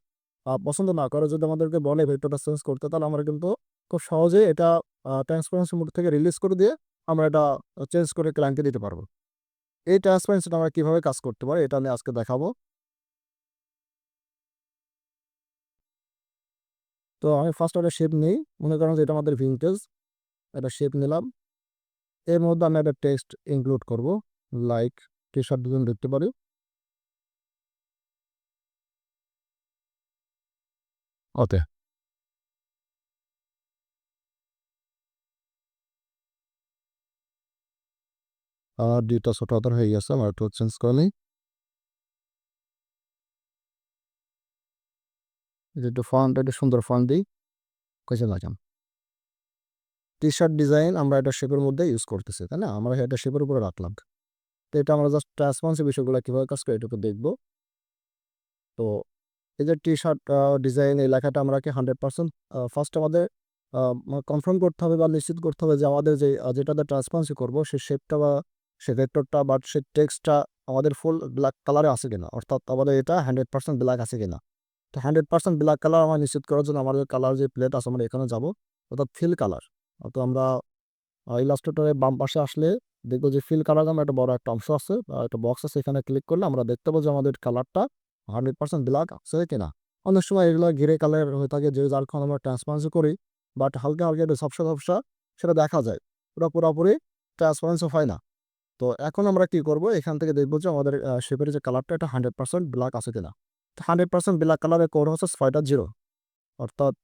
পছন্দ না করে যদি আমাদেরকে বলে ভেক্টরটা চেঞ্জ করতে তাহলে আমরা কিন্তু খুব সহজে এটা ট্রান্সপারেন্সি মোড থেকে রিলিজ করে দিয়ে আমরা এটা চেঞ্জ করে ক্লায়েন্টকে দিতে পারবো। এই ট্রান্সপারেন্সিটা আমরা কিভাবে কাজ করতে পারি এটা আমি আজকে দেখাবো। তো আমি ফার্স্ট একটা শেপ নিই, মনে করেন যে এটা আমাদের ভিনটেজ, একটা শেপ নিলাম। এর মধ্যে আমি একটা টেক্সট ইনক্লুড করব, লাইক টি শার্ট দুজন দেখতে পারি। ওকে, আর দুইটা ছোট হাতের হয়ে গেছে, আমার একটু চেঞ্জ করে নিই। একটু ফন্ট একটা সুন্দর ফন্ট দিই, কেছে দেখেন টি শার্ট ডিজাইন আমরা এটা শেপের মধ্যে ইউজ করতেছি, তাই না? আমরা এটা শেপের উপরে রাখলাম। তো এটা আমরা জাস্ট ট্রান্সপারেন্সি বিষয়গুলো কিভাবে কাজ করে এটুকু দেখবো। তো এই যে টি শার্ট ডিজাইন এই লেখাটা আমরাকে 100% ফার্স্ট আমাদের কনফার্ম করতে হবে বা নিশ্চিত করতে হবে যে আমাদের যে যেটাতে ট্রান্সপারেন্সি করবো সে শেপটা বা সে ভেক্টরটা বা সে টেক্সটটা আমাদের ফুল ব্ল্যাক কালারে আছে কিনা, অর্থাৎ আমাদের এটা 100% ব্ল্যাক আছে কিনা। তো 100% ব্ল্যাক কালার আমার নিশ্চিত করার জন্য আমাদের কালার যে প্লেট আছে আমরা এখানে যাব, অর্থাৎ ফিল কালার। তো আমরা ইলাস্ট্রেটরের বাম পাশে আসলে দেখবো যে ফিল কালার নামে একটা বড় একটা অংশ আছে বা একটা বক্স আছে, এখানে ক্লিক করলে আমরা দেখতে পাবো যে আমাদের কালারটা 100% ব্ল্যাক আছে কিনা। অনেক সময় এগুলো ঘিরে কালার হয়ে থাকে যে যার কারণে আমরা ট্রান্সপারেন্সি করি, বাট হালকা হালকা একটু ঝাপসা ঝাপসা সেটা দেখা যায়, ওটা পুরোপুরি ট্রান্সপারেন্সি হয় না। তো এখন আমরা কি করব, এখান থেকে দেখবো যে আমাদের শেপের যে কালারটা এটা 100% ব্ল্যাক আছে কিনা। 100% ব্ল্যাক কালারের কোড হচ্ছে 6টা 0, অর্থাৎ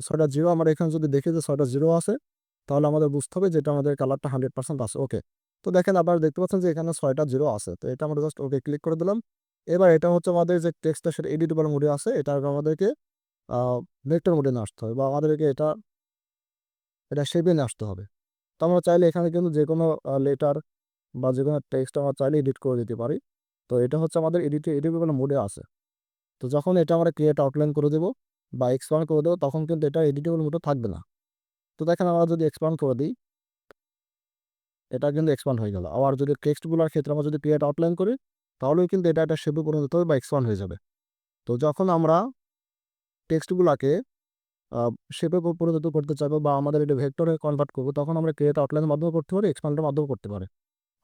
6টা 0 আমরা এখানে যদি দেখি যে 6টা 0 আছে তাহলে আমাদের বুঝতে হবে যেটা আমাদের কালারটা 100% আছে। ওকে, তো দেখেন আপনারা দেখতে পাচ্ছেন যে এখানে 6টা 0 আছে, তো এটা আমরা জাস্ট ওকে ক্লিক করে দিলাম। এবার এটা হচ্ছে আমাদের যে টেক্সটটা সেটা এডিটেবল মোডে আছে, এটা আমাদেরকে ভেক্টর মোডে নিয়ে আসতে হবে বা আমাদেরকে এটা শেপে নিয়ে আসতে হবে। তো আমরা চাইলে এখানে কিন্তু যে কোনো লেটার বা যে কোনো টেক্সট আমরা চাইলে এডিট করে দিতে পারি। তো এটা হচ্ছে আমাদের এডিটেবল মোডে আছে। তো যখন এটা আমরা ক্রিয়েট আউটলাইন করে দেবো বা এক্সপ্যান্ড করে দেবো তখন কিন্তু এটা এডিটেবল মোডে থাকবে না। তো দেখেন আমরা যদি এক্সপ্যান্ড করে দিই এটা কিন্তু এক্সপান্ড হয়ে গেল। আবার যদি টেক্সটগুলোর ক্ষেত্রে আমরা যদি ক্রিয়েট আউটলাইন করি তাহলেও কিন্তু এটা একটা শেপে পরিণত হবে বা এক্সপান্ড হয়ে যাবে। তো যখন আমরা টেক্সটগুলোকে শেপে পরিণত করতে চাইবো বা আমাদের এটা ভেক্টরে কনভার্ট করবো, তখন আমরা ক্রিয়েট আউটলাইনের মাধ্যমে করতে পারি, এক্সপান্ডের মাধ্যমে করতে পারি।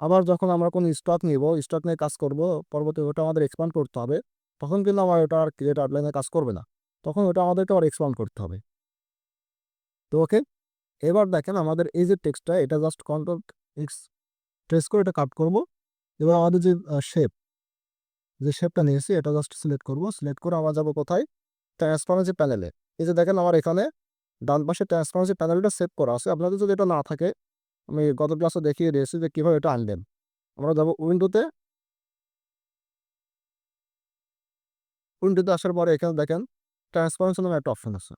আবার যখন আমরা কোনো স্টক নিব, স্টক নিয়ে কাজ করব, পরবর্তী ওটা আমাদের এক্সপান্ড করতে হবে, তখন কিন্তু আমার ওটা আর ক্রিয়েট আউটলাইনে কাজ করবে না, তখন ওটা আমাদেরকে আবার এক্সপান্ড করতে হবে। তো ওকে, এবার দেখেন আমাদের এই যে টেক্সটটা, এটা জাস্ট কন্ট্রোল এক্স প্রেস করে এটা কাট করব। এবার আমাদের যে শেপটা নিয়েছি এটা জাস্ট সিলেক্ট করব। সিলেক্ট করে আমরা যাবো কোথায়? ট্রান্সপারেন্সি প্যানেলে। এই যে দেখেন আমার এখানে ডান পাশে ট্রান্সপারেন্সি প্যানেলটা সেভ করা আছে। আপনাদের যদি এটা না থাকে, আমি গত ক্লাসে দেখিয়ে দিয়েছি যে কীভাবে এটা আনবেন। আমরা যাবো উইন্ডোতে। উইন্ডোতে আসার পরে এখানে দেখেন ট্রান্সপারেন্সি নামে একটা অপশন আছে।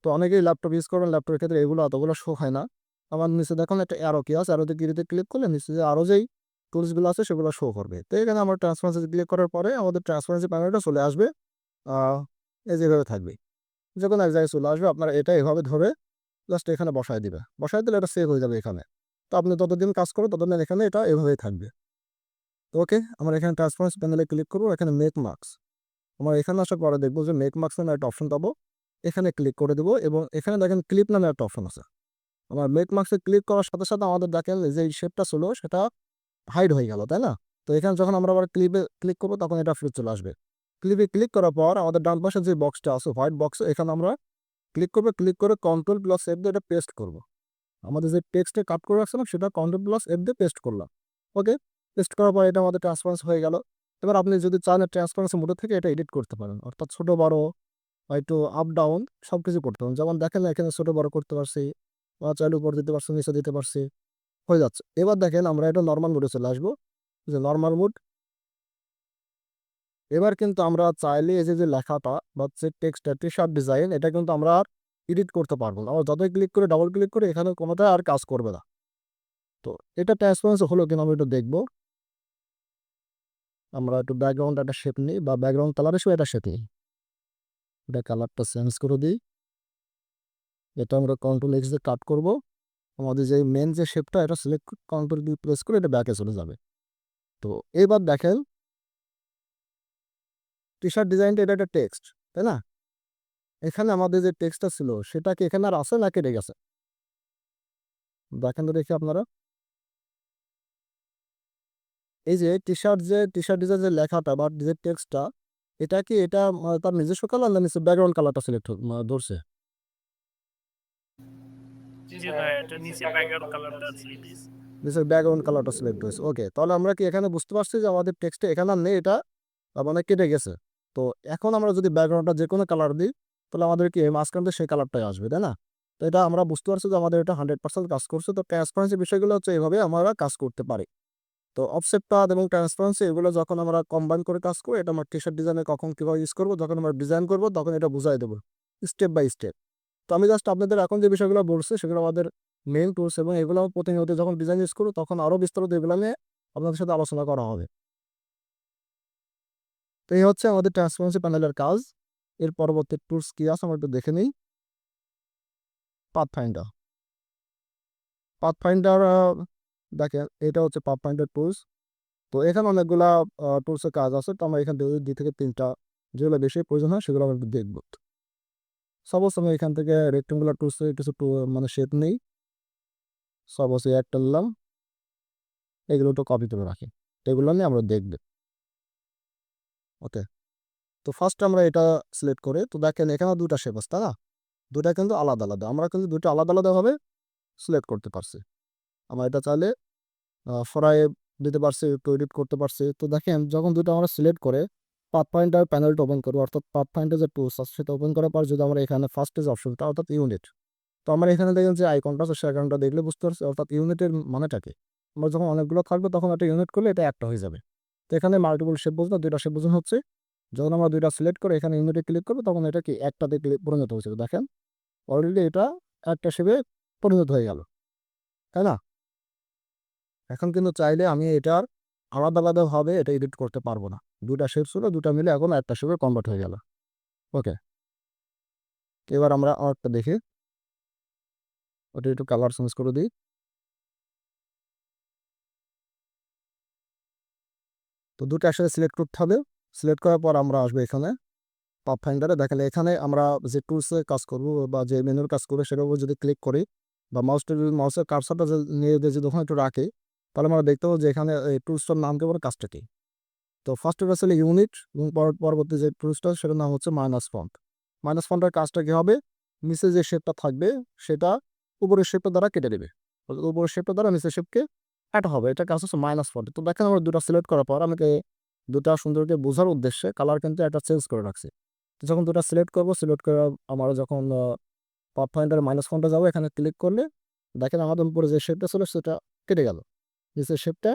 তো অনেকেই ল্যাপটপ ইউজ করেন, ল্যাপটপের ক্ষেত্রে এগুলো অতগুলো শো হয় না। আমার নিচে দেখুন একটা অ্যারো কি আছে, অ্যারোতে ক্লিক করলে নিচে যে আরও যেই টুলসগুলো আছে সেগুলো শো করবে। তো এখানে আমরা ট্রান্সপারেন্সি ক্লিক করার পরে আমাদের ট্রান্সপারেন্সি প্যানেলটা চলে আসবে। এই যেভাবে থাকবে, যে কোনো এক জায়গায় চলে আসবে। আপনারা এটা এভাবে ধরে জাস্ট এখানে বসায় দিবে। বসায় দিলে এটা সেভ হয়ে যাবে এখানে। তো আপনি যতদিন কাজ করো ততদিন এখানে এটা এভাবেই থাকবে। তো ওকে, আমরা এখানে ট্রান্সপারেন্সি প্যানেলে ক্লিক করবো, এখানে মেক মার্কস। আমরা এখানে আসার পরে দেখবো যে মেক মার্কস নামে একটা অপশন পাবো। এখানে ক্লিক করে দেবো এবং এখানে দেখেন ক্লিপ নামে একটা অপশন আছে। আমার মেক মার্কসে ক্লিক করার সাথে সাথে আমাদের দেখেন যে শেপটা ছিল সেটা হাইড হয়ে গেল, তাই না? তো এখানে যখন আমরা আবার ক্লিপে ক্লিক করবো তখন এটা ফিরে চলে আসবে। ক্লিপে ক্লিক করার পর আমাদের ডান পাশে যে বক্সটা আছে হোয়াইট বক্স, এখানে আমরা ক্লিক করবো। ক্লিক করে Ctrl+F দিয়ে এটা পেস্ট করবো। আমাদের যে টেক্সটে কাট করে রাখছিলাম সেটা Ctrl+F দিয়ে পেস্ট করলাম। ওকে, পেস্ট করার পর এটা আমাদের ট্রান্সপারেন্সি হয়ে গেল। এবার আপনি যদি চান ট্রান্সপারেন্সি মোড থেকে এটা এডিট করতে পারেন, অর্থাৎ ছোট বড় বা একটু আপ ডাউন সব কিছু করতে পারেন। যেমন দেখেন না এখানে ছোট বড় করতে পারছি, বা চাইলে উপর দিতে পারছি, নিচে দিতে পারছি, হয়ে যাচ্ছে। এবার দেখেন আমরা এটা নর্মাল মোডে চলে আসবো, যে নর্মাল মোড। এবার কিন্তু আমরা চাইলে এই যে লেখাটা বা যে টেক্সটটা টি শার্ট ডিজাইন, এটা কিন্তু আমরা আর এডিট করতে পারবো না। আমরা যতই ক্লিক করে ডাবল ক্লিক করে এখানে কোনোটা আর কাজ করবে না। তো এটা ট্রান্সপারেন্সি হলো কিনা আমরা একটু দেখবো। আমরা একটু ব্যাকগ্রাউন্ড একটা শেপ নিই, বা ব্যাকগ্রাউন্ড কালার হিসেবে এটা শেপ নিই। এটা কালারটা চেঞ্জ করে দিই। এটা আমরা Ctrl+X দিয়ে কাট করবো। আমাদের যে মেন যে শেপটা এটা সিলেক্ট Ctrl প্রেস করে এটা ব্যাকে চলে যাবে। তো এবার দেখেন টি শার্ট ডিজাইনটা, এটা একটা টেক্সট, তাই না? এখানে আমাদের যে টেক্সটটা ছিল সেটা কি এখানে আর আছে না কেটে গেছে? দেখেন তো দেখি আপনারা। এই যে টি শার্ট ডিজাইন যে লেখাটা বা যে টেক্সটটা, এটা কি এটা তার নিজস্ব কালার না নিচে ব্যাকগ্রাউন্ড কালারটা সিলেক্ট ধরছে? জি ভাইয়া, এটা নিচে ব্যাকগ্রাউন্ড কালারটা সিলেক্ট হয়েছে। নিচের ব্যাকগ্রাউন্ড কালারটা সিলেক্ট হয়েছে। ওকে, তাহলে আমরা কি এখানে বুঝতে পারছি যে আমাদের টেক্সটে এখানে আর নেই, এটা মানে কেটে গেছে। তো এখন আমরা যদি ব্যাকগ্রাউন্ডটা যে কোনো কালার দিই তাহলে আমাদের কি মাঝখান দিয়ে সেই কালারটাই আসবে, তাই না? তো এটা আমরা বুঝতে পারছি যে আমাদের এটা 100% কাজ করছে। তো ট্রান্সপারেন্সি বিষয়গুলো হচ্ছে এইভাবে আমরা কাজ করতে পারি। তো অফসেট পাথ এবং ট্রান্সপারেন্সি এগুলো যখন আমরা কম্বাইন করে কাজ করি, এটা আমরা টি শার্ট ডিজাইনে কখন কীভাবে ইউজ করবো, যখন আমরা ডিজাইন করবো তখন এটা বুঝাই দেবো স্টেপ বাই স্টেপ। তো আমি জাস্ট আপনাদের এখন যে বিষয়গুলো বলছি সেগুলো আমাদের মেইন টুলস, এবং এগুলো প্রতিনিয়ত যখন ডিজাইন ইউজ করবো তখন আরও বিস্তারিত এগুলো নিয়ে আপনাদের সাথে আলোচনা করা হবে। তো এই হচ্ছে আমাদের ট্রান্সপারেন্সি প্যানেলের কাজ। এর পরবর্তী টুলস কি আছে আমরা একটু দেখে নিই। পাথফাইন্ডার। পাথফাইন্ডার দেখেন এটা হচ্ছে পাথফাইন্ডার টুলস। তো এখানে অনেকগুলা টুলসের কাজ আছে। তো আমরা এখান থেকে 2 থেকে 3টা যেগুলো বেশি প্রয়োজন হয় সেগুলো আমরা একটু দেখবো। সাপোজ আমি এখান থেকে রেক্টেঙ্গুলার টুলসে কিছু মানে শেপ নেই। সাপোজ একটা নিলাম, এগুলো একটু কপি করে রাখি। এগুলো নিয়ে আমরা দেখবো। ওকে, তো ফার্স্ট আমরা এটা সিলেক্ট করে, তো দেখেন এখানে 2টা শেপ আছে, তাই না? 2টা কিন্তু আলাদা আলাদা, আমরা কিন্তু 2টা আলাদা আলাদাভাবে সিলেক্ট করতে পারছি। আমরা এটা চাইলে ফরাই দিতে পারছি, একটু এডিট করতে পারছি। তো দেখেন যখন 2টা আমরা সিলেক্ট করে পাথফাইন্ডার প্যানেলটা ওপেন করবো, অর্থাৎ পাথফাইন্ডার যে টুলস আছে সেটা ওপেন করার পর যদি আমরা এখানে ফার্স্ট যে অপশনটা অর্থাৎ ইউনিট, তো আমরা এখানে দেখেন যে আইকনটা আছে, সেই আইকনটা দেখলে বুঝতে পারছি অর্থাৎ ইউনিটের মানেটা কি। আমরা যখন অনেকগুলো থাকবে তখন একটা ইউনিট করলে এটা একটা হয়ে যাবে। তো এখানে মাল্টিপল শেপ বোঝানো, 2টা শেপ বোঝানো হচ্ছে। যখন আমরা 2টা সিলেক্ট করে এখানে ইউনিটে ক্লিক করবো তখন এটা কি একটাতে পরিণত হয়েছে। দেখেন অলরেডি এটা একটা শেপে পরিণত হয়ে গেল, তাই না? এখন কিন্তু চাইলে আমি এটার আলাদা আলাদাভাবে এটা এডিট করতে পারবো না। 2টা শেপ ছিল, 2টা মিলে এখন একটা শেপে কনভার্ট হয়ে গেল। ওকে, এবার আমরা আরেকটা দেখি। ওটা একটু কালার চেঞ্জ করে দিই। দুটো একসাথে সিলেক্ট করতে হবে। সিলেক্ট করার পর আমরা আসবো এখানে পাথ ফাইন্ডারে। দেখেন এখানে আমরা যে টুলসে কাজ করব বা যে মেনুর কাজ করবো সেটার উপর যদি ক্লিক করি বা মাউসের কার্সারটা নিয়ে দিয়ে যদি ওখানে একটু রাখি, তাহলে আমরা দেখতে পাবো যে এখানে এই টুলসটার নাম কি বলে, কাজটা কি। তো ফার্স্ট এটা ছিল ইউনিট এবং পরবর্তী যে টুলসটা সেটার নাম হচ্ছে মাইনাস ফন্ট। মাইনাস ফন্টের কাজটা কি হবে, নিচে যে শেপটা থাকবে সেটা উপরের শেপটা দ্বারা কেটে দেবে, উপরের শেপটা দ্বারা নিচের শেপকে কাটা হবে। এটা কাজ হচ্ছে মাইনাস ফন্ট। তো দেখেন আমরা দুটো সিলেক্ট করার পর আমাকে দুটা সুন্দরকে বোঝার উদ্দেশ্যে কালার কিন্তু একটা চেঞ্জ করে রাখছি। তো যখন দুটো সিলেক্ট করবো, সিলেক্ট করে আমরা যখন পাথ ফাইন্ডার মাইনাস ফন্টে যাবো, এখানে ক্লিক করলে দেখেন আমাদের উপরে যে শেপটা ছিল সেটা কেটে গেল। নিচের শেপটা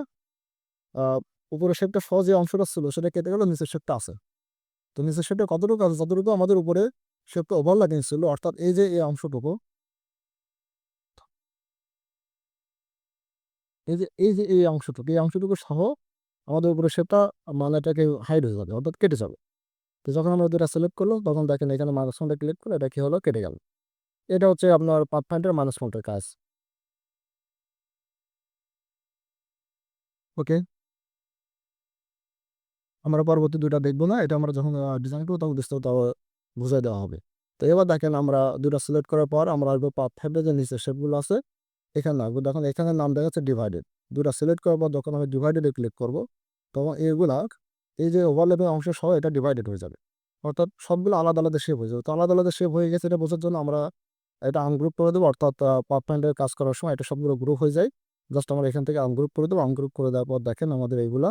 উপরের শেপটা সহ যে অংশটা ছিল সেটা কেটে গেল, নিচের শেপটা আছে। তো নিচের শেপটা কতটুকু আছে, যতটুকু আমাদের উপরে শেপটা ওভারল্যাপিং ছিল, অর্থাৎ এই যে এই অংশটুকু, এই অংশটুকু সহ আমাদের উপরে শেপটা মানে এটাকে হাইড হয়ে যাবে, অর্থাৎ কেটে যাবে। তো যখন আমরা দুটা সিলেক্ট করলো তখন দেখেন এখানে মাইনাস ফন্টে ক্লিক করলে এটা কি হলো, কেটে গেল। এটা হচ্ছে আপনার পাথ ফাইন্ডার মাইনাস ফন্টের কাজ। ওকে, আমরা পরবর্তী দুইটা দেখবো না, এটা আমরা যখন ডিজাইন করবো তখন বিস্তারিত বুঝাই দেওয়া হবে। তো এবার দেখেন আমরা দুটা সিলেক্ট করার পর আমরা আসবো পাথ ফাইন্ডার যে নিচে শেপগুলো আছে এখানে আসবো। দেখুন এখানে নাম দেখাচ্ছে ডিভাইডেড। দুটা সিলেক্ট করার পর যখন আমি ডিভাইডেডে ক্লিক করবো তখন এগুলা এই যে ওভারল্যাপিং অংশ সহ এটা ডিভাইডেড হয়ে যাবে, অর্থাৎ সবগুলো আলাদা আলাদা শেপ হয়ে যাবে। তো আলাদা আলাদা শেপ হয়ে গেছে এটা বোঝার জন্য আমরা এটা আনগ্রুপ করে দেবো, অর্থাৎ পাথ ফাইন্ডার কাজ করার সময় এটা সবগুলো গ্রুপ হয়ে যায়। জাস্ট আমরা এখান থেকে আনগ্রুপ করে দেবো। আনগ্রুপ করে দেওয়ার পর দেখেন আমাদের এইগুলা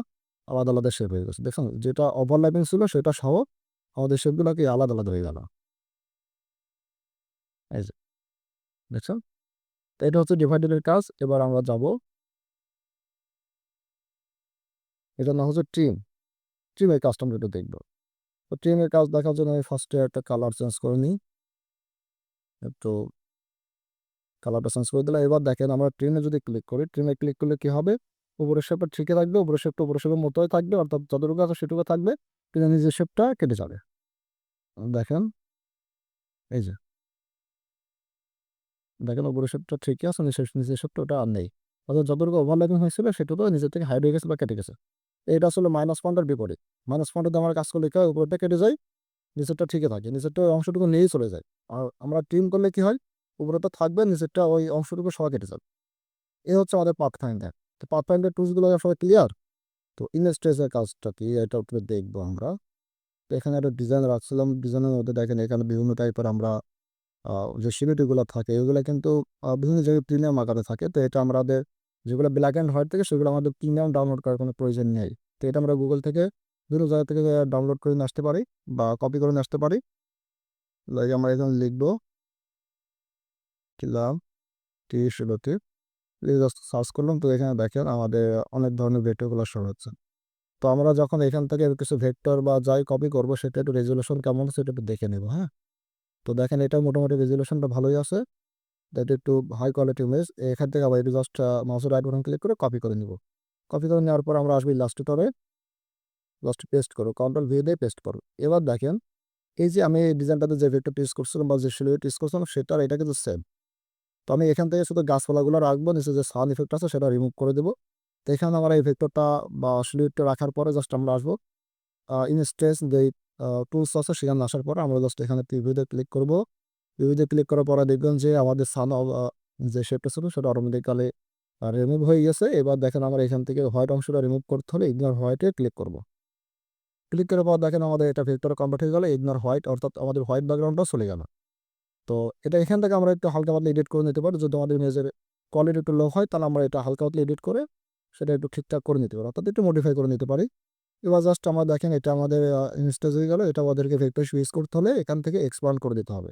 আলাদা আলাদা শেপ হয়ে গেছে। দেখুন যেটা ওভারল্যাপিং ছিল সেটা সহ আমাদের শেপগুলো কি আলাদা আলাদা হয়ে গেল। এই যে দেখছেন, তো এটা হচ্ছে ডিভাইডেডের কাজ। এবার আমরা যাব, এটার নাম হচ্ছে ট্রিমের কাজটা আমরা একটু দেখবো। তো ট্রিমের কাজ দেখার জন্য আমি ফার্স্টে একটা কালার চেঞ্জ করে নিই, একটু কালারটা চেঞ্জ করে দিলাম। এবার দেখেন আমরা ট্রিমে যদি ক্লিক করি, ট্রিমে ক্লিক করলে কি হবে, উপরের শেপটা ঠিকই থাকবে, উপরের শেপটা উপরের শেপের মতোই থাকবে, অর্থাৎ যতটুকু আছে সেটুকু থাকবে, কিন্তু নিজের শেপটা কেটে যাবে। দেখেন এই যে দেখেন উপরের শেপটা ঠিকই আছে, নিজের শেপটা ওটা আর নেই, অর্থাৎ যতটুকু ওভারল্যাপিং হয়েছিল সেটুকু নিজের থেকে হাইড হয়ে গেছে বা কেটে গেছে। এটা আসলে মাইনাস পয়েন্টের বিপরীত। মাইনাস পয়েন্টে আমার কাজ করলে কি হয়, উপরটা কেটে যায়, নিচেরটা ঠিকই থাকে, নিচেরটা অংশটুকু নিয়েই চলে যায়। আর আমরা ট্রিম করলে কি হয়, উপরেটা থাকবে, নিচেরটা ওই অংশটুকু সহ কেটে যাবে। এ হচ্ছে আমাদের পাথ ফাইন্ডার। তো পাথ ফাইন্ডার টুলসগুলো সবাই ক্লিয়ার। তো ইনস্টেজের কাজটা কি এটা একটু দেখবো আমরা। তো এখানে একটা ডিজাইন রাখছিলাম, ডিজাইনের মধ্যে দেখেন এখানে বিভিন্ন টাইপের আমরা যে সিনারিগুলো থাকে এগুলো কিন্তু বিভিন্ন জায়গায় প্রিমিয়াম আকারে থাকে। তো এটা আমাদের যেগুলো ব্ল্যাক অ্যান্ড হোয়াইট থেকে সেগুলো আমাদের প্রিমিয়াম ডাউনলোড করার কোনো প্রয়োজন নেই। তো এটা আমরা গুগল থেকে বিভিন্ন জায়গা থেকে ডাউনলোড করে নিয়ে আসতে পারি বা কপি করে নিয়ে আসতে পারি। লাইক আমরা এখানে লিখবো কিলাম টি শিলতি, জাস্ট সার্চ করলাম। তো এখানে দেখেন আমাদের অনেক ধরনের ভেক্টরগুলো শো হচ্ছে। তো আমরা যখন এখান থেকে কিছু ভেক্টর বা যাই কপি করবো সেটা একটু রেজুলেশন কেমন আছে সেটা একটু দেখে নেবো। হ্যাঁ, তো দেখেন এটা মোটামুটি রেজুলেশনটা ভালোই আছে, দ্যাট একটু হাই কোয়ালিটি ইমেজ। এখান থেকে আবার একটু জাস্ট মাউসের রাইট বাটন ক্লিক করে কপি করে নিব। কপি করে নেওয়ার পর আমরা আসবো ইলাস্ট্রেটরে, জাস্ট পেস্ট করো, কন্ট্রোল ভি দিয়ে পেস্ট করো। এবার দেখেন এই যে আমি এই ডিজাইনটাতে যে ভেক্টরটা ইউজ করছিলাম বা যে সিলুয়েট ইউজ করছিলাম সেটার এটা কিন্তু সেম। তো আমি এখান থেকে শুধু গাছপালাগুলো রাখবো, নিচে যে সান ইফেক্ট আছে সেটা রিমুভ করে দেবো। তো এখানে আমরা এই ভেক্টরটা বা সিলুয়েটটা রাখার পরে জাস্ট আমরা আসবো ইনস্টেন্স যে টুলস আছে সেখানে আসার পরে আমরা জাস্ট এখানে প্রিভিউতে ক্লিক করবো। প্রিভিউতে ক্লিক করার পরে দেখবেন যে আমাদের সান যে শেপটা ছিল সেটা অটোমেটিক্যালি রিমুভ হয়ে গেছে। এবার দেখেন আমরা এখান থেকে হোয়াইট অংশটা রিমুভ করতে হলে ইগনোর হোয়াইটে ক্লিক করবো। ক্লিক করার পর দেখেন আমাদের এটা ভেক্টরে কনভার্ট হয়ে গেল ইগনোর হোয়াইট, অর্থাৎ আমাদের হোয়াইট ব্যাকগ্রাউন্ডটা চলে গেল। তো এটা এখান থেকে আমরা একটু হালকা পাতলা এডিট করে নিতে পারি। যদি আমাদের ইমেজের কোয়ালিটি একটু লো হয় তাহলে আমরা এটা হালকা পাতলা এডিট করে সেটা একটু ঠিকঠাক করে নিতে পারি, অর্থাৎ একটু মডিফাই করে নিতে পারি। এবার জাস্ট আমরা দেখেন এটা আমাদের ইনস্টেজ হয়ে গেল। এটা আমাদেরকে ভেক্টর ইউজ করতে হলে এখান থেকে এক্সপান্ড করে দিতে হবে।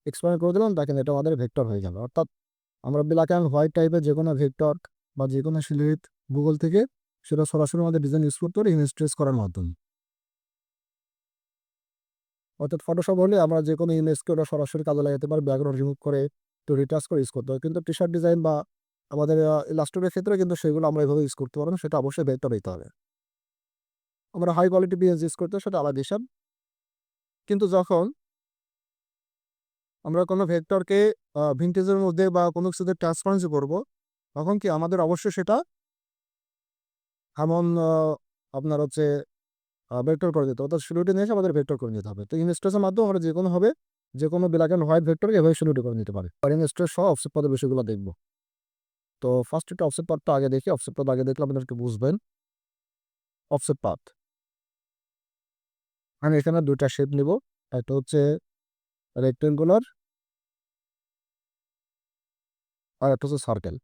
এক্সপান্ড করে দিলাম, দেখেন এটা আমাদের ভেক্টর হয়ে গেল। অর্থাৎ আমরা ব্ল্যাক অ্যান্ড হোয়াইট টাইপের যে কোনো ভেক্টর বা যে কোনো সিলুয়েট গুগল থেকে সেটা সরাসরি আমাদের ডিজাইন ইউজ করতে পারি ইনস্টেজ করার মাধ্যমে। অর্থাৎ ফটোশপ হলে আমরা যে কোনো ইমেজকে ওটা সরাসরি কাজে লাগাতে পারি, ব্যাকগ্রাউন্ড রিমুভ করে একটু রিটাচ করে ইউজ করতে হয়। কিন্তু টি শার্ট ডিজাইন বা আমাদের ইলাস্ট্রেটরের ক্ষেত্রে কিন্তু সেগুলো আমরা এভাবে ইউজ করতে পারবো না, সেটা অবশ্যই ভেক্টর হইতে হবে। আমরা হাই কোয়ালিটি পিএস ইউজ করতে সেটা আলাদা হিসাব। কিন্তু যখন আমরা কোনো ভেক্টরকে ভিন্টেজের মধ্যে বা কোনো কিছুতে ট্রান্সপারেন্সি করবো তখন কি আমাদের অবশ্যই সেটা এমন আপনার হচ্ছে ভেক্টর করে দিতে হবে। তো শুরুটি নিয়ে এসে আমাদের ভেক্টর করে নিতে হবে। তো ইনস্ট্রেসের মাধ্যমে আমরা যে কোনো ব্ল্যাক অ্যান্ড হোয়াইট ভেক্টরকে এভাবে শুরুটি করে নিতে পারি। আর ইনস্ট্রেস সহ অফসেট পদের বিষয়গুলো দেখবো। তো ফার্স্ট একটা অফসেট পাথটা আগে দেখি। অফসেট পাথ আগে দেখলে আপনারা একটু বুঝবেন। অফসেট পাথ, আমি এখানে দুইটা শেপ নিব। একটা হচ্ছে রেক্টেঙ্গুলার আর একটা হচ্ছে সার্কেল।